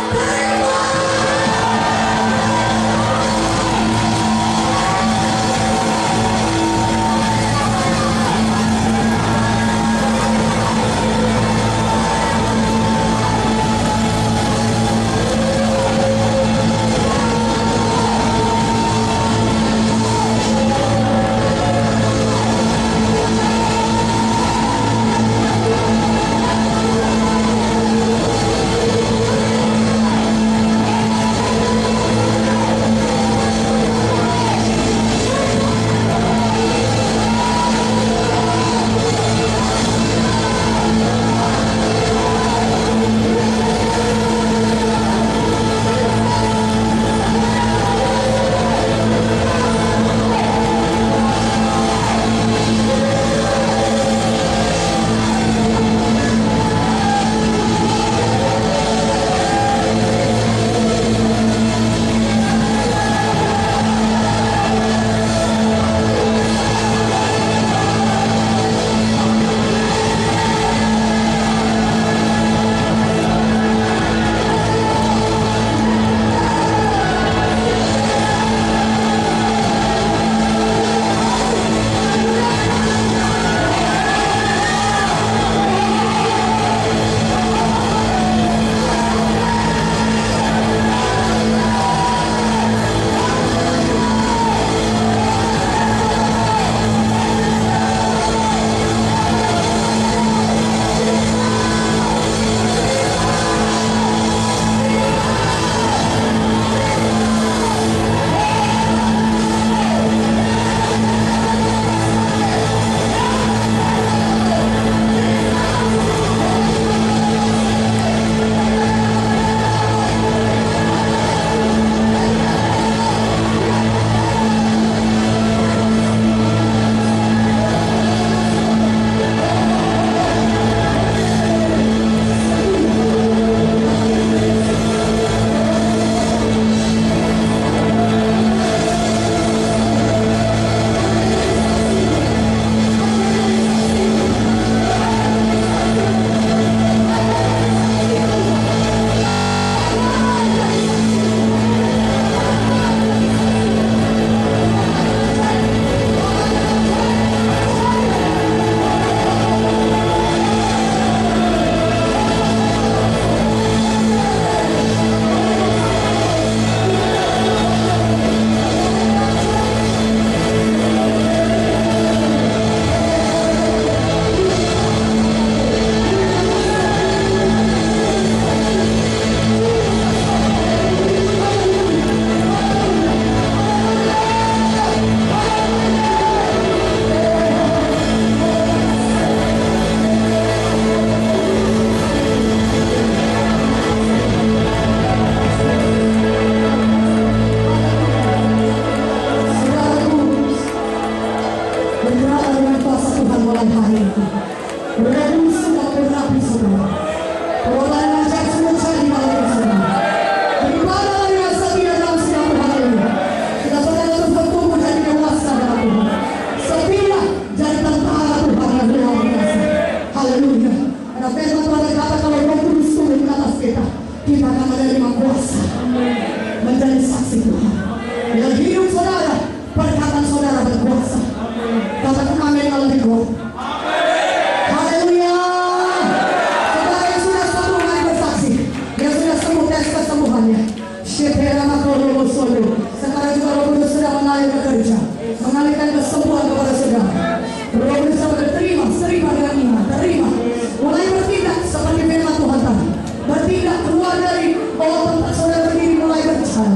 akan menerima kuasa menjadi saksi Tuhan. Dalam hidup saudara, perkataan saudara berkuasa. Katakan amin kalau dikuat. Haleluya. Saudara yang sudah sembuh mari bersaksi. Yang sudah sembuh tes kesembuhannya. Sekarang juga Roh Kudus sedang mengalir bekerja, mengalirkan kesembuhan kepada saudara. Roh Kudus terima dengan iman, terima. Mulai bertindak seperti firman Tuhan tadi. Bertindak keluar dari tempat saudara berdiri, mulai berjalan,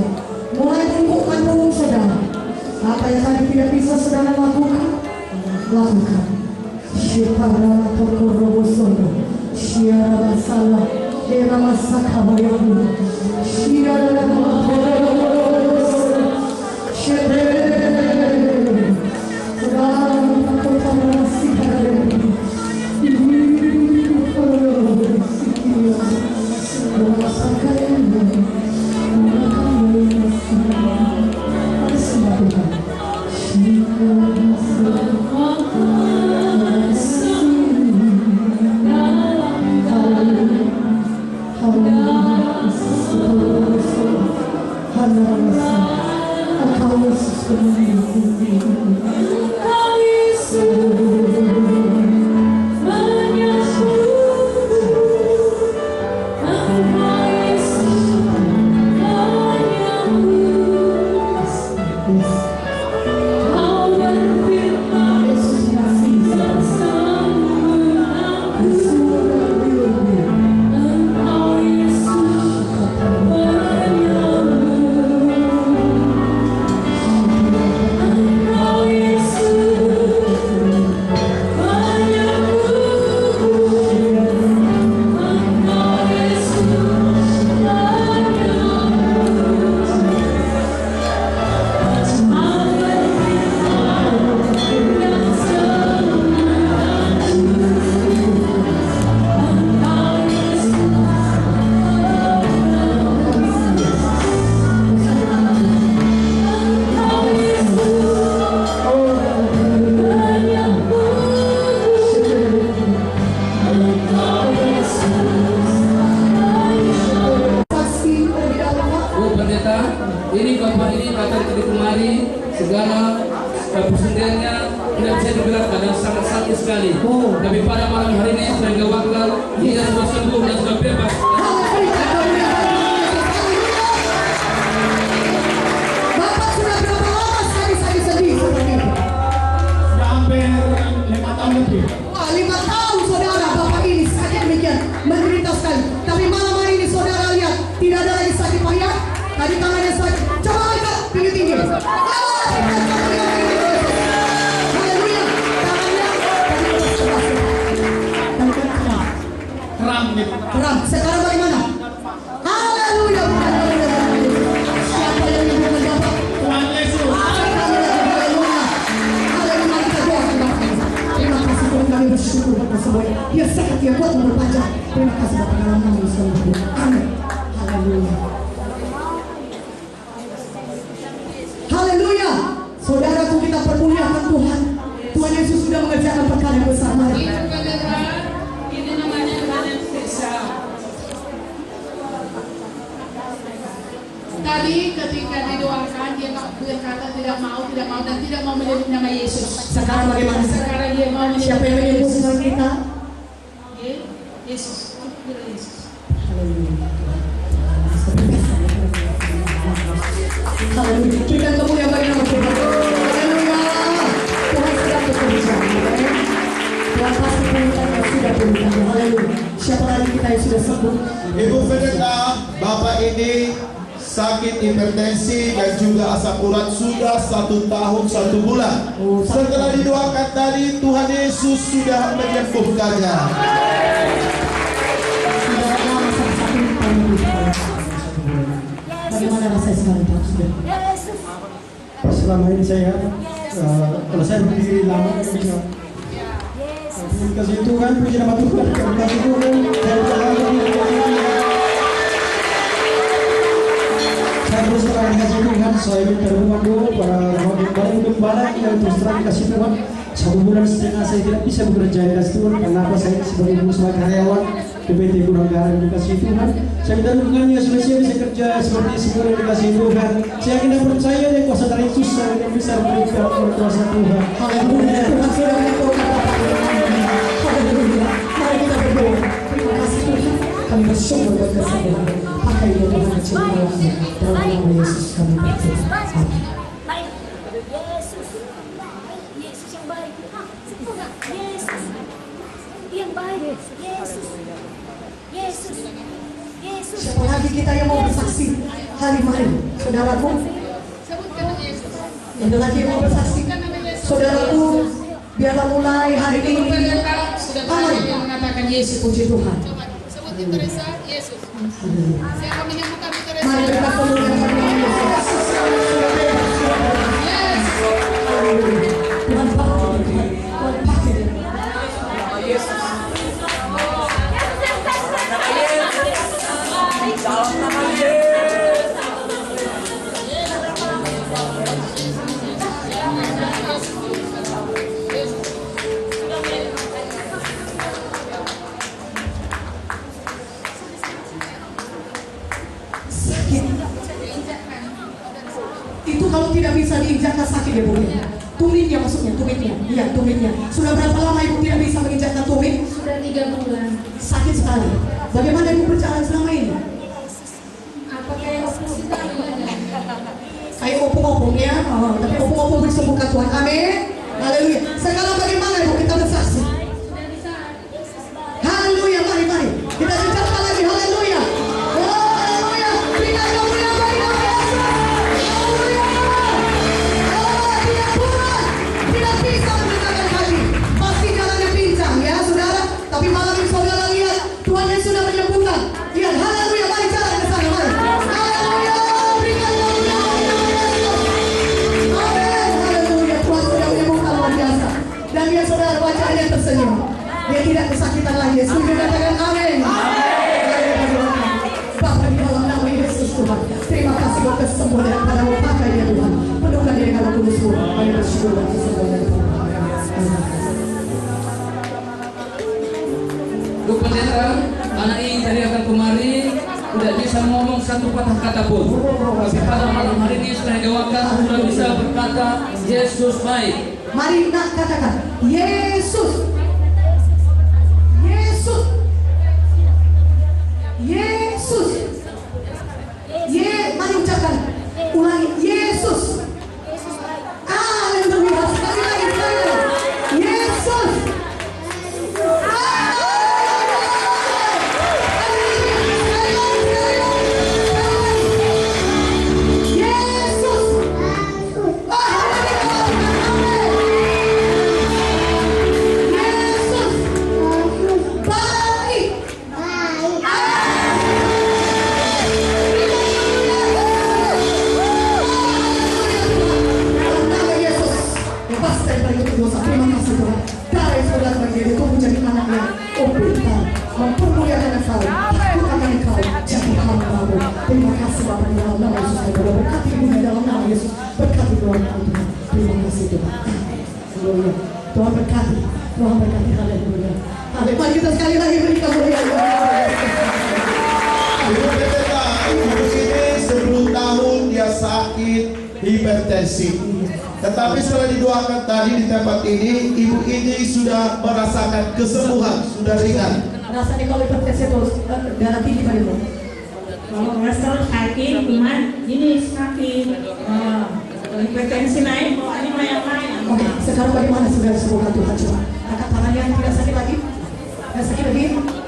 mulai tumbuhkan punggung saudara. Apa yang tadi tidak bisa saudara lakukan, lakukan. Syirama tokorobosono, syirama salah, syirama sakabayamu, syirama tokorobosono, syirama saudara kota masih ada ini Bapak ini datang ke kemari, segala persediaannya tidak bisa digerakkan dan sangat sakit sekali. Tapi pada malam hari ini saya gawakan dia sudah sembuh dan sudah bebas. Bapak sudah berapa lama sakit sedih seperti itu? Sudah hampir 5 tahun lebih. Wah, 5 tahun saudara Bapak ini sakit demikian, menderita sekali. Tapi malam hari ini saudara lihat tidak ada lagi sakit payah. Tadi tangannya sakit. Coba angkat tinggi-tinggi. Haleluya. Tangannya Kram gitu. keram. Sekarang bagaimana? Haleluya. Siapa yang ingin mendapat? Tuhan Yesus. Haleluya. Haleluya. Kita doakan Bapak. Terima kasih Tuhan, kami bersyukur Bapak semua. Dia sehat, dia kuat memperpanjang. Terima kasih Bapak dalam nama Yesus. Amin. Haleluya. Haleluya. Saudaraku, kita permuliakan Tuhan. Tuhan Yesus sudah mengerjakan perkara yang besar. Mari. Ini namanya Raden Desa. Tadi ketika didoakan dia berkata tidak mau dan tidak mau menyebut nama Yesus. Sekarang bagaimana? Sekarang dia mau menyebut Siapa yang menyebut nama kita? Yesus. Yesus. Haleluya. Haleluya. Berikan kemuliaan bagi nama Tuhan. Haleluya. Tuhan sedang bekerja. Tuhan pasti pulihkan yang sudah pulihkan. Haleluya. Siapa lagi kita yang sudah sembuh? Ibu pendeta, Bapak ini sakit hipertensi dan juga asam urat sudah 1 tahun 1 bulan. Setelah didoakan tadi, Tuhan Yesus sudah menyembuhkannya. Saudara nama satu-satu kami berikan. Bagaimana rasanya sekarang Pak? Sudah. Selama ini saya kalau saya berdiri lama bisa. Kasih Tuhan, puji nama Tuhan. Kasih Tuhan, saya terus terang kasih Tuhan. Saya minta dukungan dulu para gembala yang terus terang kasih Tuhan. 1,5 bulan saya tidak bisa bekerja kasih Tuhan. Karena apa, saya sebagai sebagai karyawan PT Kurang Garam dikasih Tuhan. Saya minta dukungannya supaya saya bisa kerja seperti semua yang dikasih Tuhan. Saya yakin dan percaya yang kuasa dari Yesus yang bisa berikan kuasa Tuhan. Haleluya. Tuhan sudah menyembuhkan Bapak ini. Haleluya. Mari kita berdoa. Terima kasih Tuhan. Kami bersyukur buat kesembuhan. Pakai dia Tuhan kecemasannya. Dalam nama Yesus kami berdoa. Amin. Yesus, Yesus yang baik. Yesus yang baik. Yesus, Yesus, Yesus. Siapa lagi kita yang mau bersaksi? Hari mari, saudaraku. Sebutkan nama Yesus. Ada lagi yang mau bersaksi? Saudaraku, biarlah mulai hari ini. Sudah banyak yang mengatakan Yesus. Puji Tuhan. Coba sebutin Teresa, Yesus. Siapa menyembuhkan Teresa? Mari kita kemuliaan pada Yesus. Yes. Tuhan pakai dia. Tuhan pakai dia. Sakit. Itu kalau tidak bisa diinjakkan sakit ya Bu. Tumitnya maksudnya, tumitnya. Iya, tumitnya. Sudah berapa lama Ibu tidak bisa menginjakkan tumit? Sudah 3 bulan. Sakit sekali. Bagaimana Ibu berjalan selama ini? Apa kayak operasi tadi? Kayak opung-opung ya, tapi opung-opung disembuhkan Tuhan. Amin. Haleluya. Sekarang bagaimana Ibu kita bersaksi? Sudah bisa. Haleluya, mari. Kita ucapkan lagi haleluya. Oh, haleluya. Berikan kemuliaan bagi nama Yesus. Haleluya. Oh, tidak kurang. Tidak bisa mendengarkan hati. Pasti jalannya pincang ya, saudara. Tapi malam ini saudara lihat Tuhan yang sudah menyembuhkan. Lihat, haleluya. Mari jalan ke sana, mari. Haleluya. Berikan kemuliaan bagi nama Yesus. Amin. Haleluya. Tuhan sudah menyembuhkan luar biasa. Dan dia saudara wajahnya tersenyum. Dia tidak kesakitan lagi. Setuju katakan amin. Bapak di dalam nama Yesus Tuhan. Terima kasih buat kesembuhan daripada pakai dia Tuhan. Penuhkan diri kalau kudus Tuhan. Kami bersyukur buat kesembuhan daripada Bu Pendeta, anak ini tadi akan kemari tidak bisa ngomong satu patah kata pun. Tapi pada malam hari ini sudah digawakan sudah bisa berkata Yesus baik. Mari nak katakan Yesus. Yesus. Yesus. Mari ucapkan. Ulangi Yesus. Haleluya. Sekali lagi. Yesus. Mempermuliakan Engkau, takut akan Engkau, jadi hamba-Mu. Terima kasih Bapak di dalam nama Yesus. Berkati Ibu di dalam nama Yesus. Berkati keluarga Tuhan. Terima kasih Tuhan. Haleluya. Tuhan berkati. Tuhan berkati. Haleluya. Haleluya. Mari kita sekali lagi beri kemuliaan. Ibu Pendeta, ibu ini 10 tahun dia sakit hipertensi. Tetapi setelah didoakan tadi di tempat ini, ibu ini sudah merasakan kesembuhan, sudah ringan. Rasanya kalau hipertensi itu darah tinggi Pak Ibu. Kalau kolesterol sakit, cuman ini sakit. Hipertensi naik, bawaannya naik. Oke, sekarang bagaimana sudah disembuhkan Tuhan coba? Angkat tangannya, tidak sakit lagi? Tidak sakit lagi?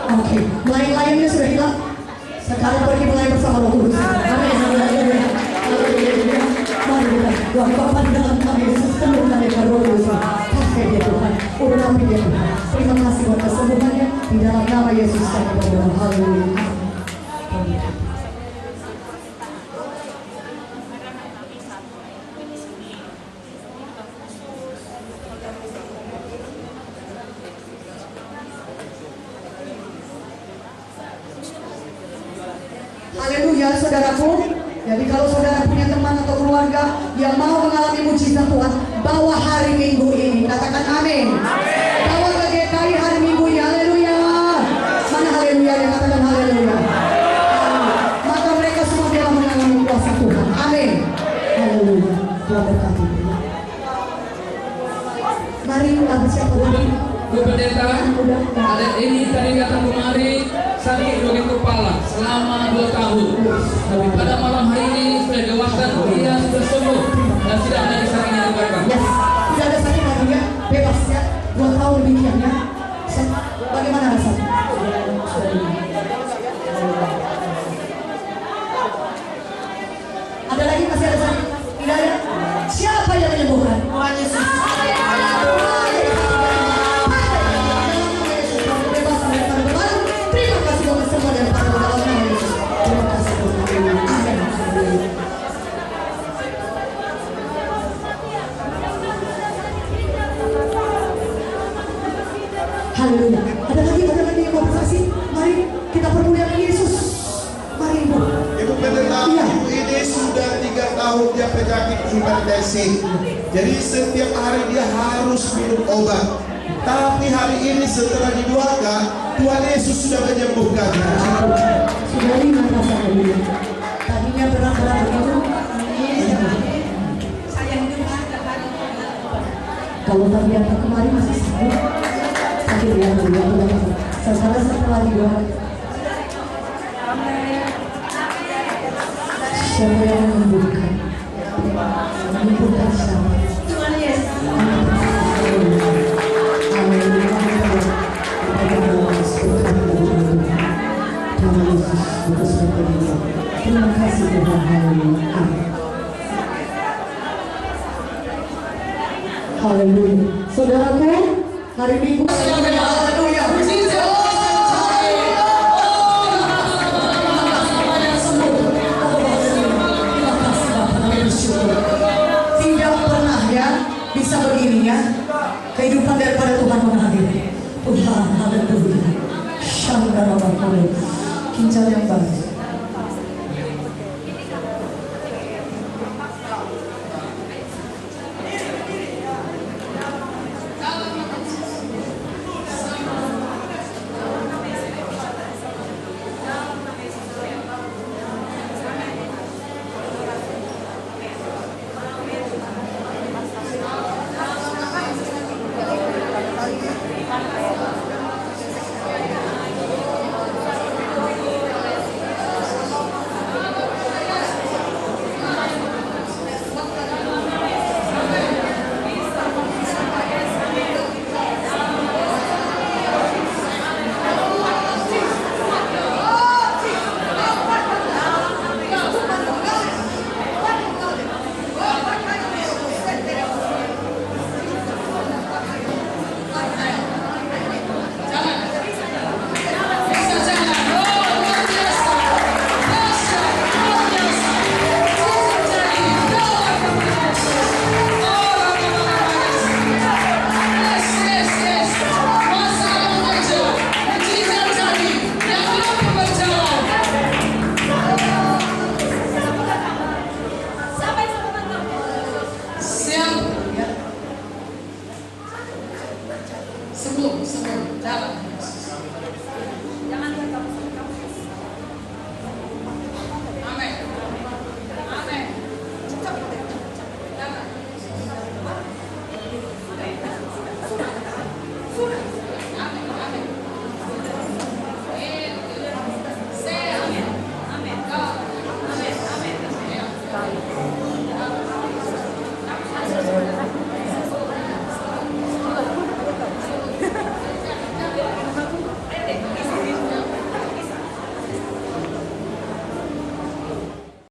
Oke, melayang-layangnya sudah hilang. Sekarang pergi melayang bersama Roh Kudus. Amin. Haleluya. Haleluya. Mari kita doa Bapa di dalam nama Yesus, penuhkan dengan Roh Kudus. Pakai dia Tuhan, urapi dia Tuhan. Terima kasih buat kesembuhannya di dalam nama Yesus kami berdoa. Haleluya. Haleluya, saudaraku. Jadi kalau saudara punya teman atau keluarga yang mau mengalami mujizat Tuhan, bawa hari Minggu ini. Katakan amin. Bawa ke GKI hari Minggu ini. Haleluya. Mana haleluya yang katakan haleluya. Saudara berkati. Mari ada siapa lagi? Bu Pendeta, ada ini tadi datang kemari sakit bagian kepala selama 2 tahun. Tapi pada malam hari ini sudah dewasa, dia sudah sembuh dan tidak ada sakitnya di belakang. Yes, tidak ada sakit lagi ya, bebas ya. 2 tahun lebih ya. Bagaimana rasanya? Ada lagi, masih ada sakit? Tidak ada. Siapa yang menyembuhkan? Tuhan Yesus. Terima kasih Bapak semua dan para dalam nama Yesus. Terima kasih Tuhan. Amin. Haleluya. Ada lagi yang mau bersaksi. Mari kita permuliakan Yesus. Mari Ibu. Ibu Pendeta, Iya. ibu ini sudah 3 tahun dia penyakit hipertensi. Jadi setiap hari dia harus minum obat. Tapi hari ini setelah didoakan, Tuhan Yesus sudah menyembuhkannya. Sudah 5 tahun haleluya. Tadinya berat-berat begitu. Kalau tadi yang kemarin masih sakit. Sakit ya, saudara setelah didoakan. Siapa yang menyembuhkan? Menyembuhkan siapa? Tuhan Yesus. Terima kasih Tuhan. Haleluya. Saudaraku, hari Minggu haleluya. Tidak pernah ya bisa begini ya. Kehidupan daripada Tuhan mengalir. Tuhan, haleluya. Shandarabakure. Kincal yang bagus.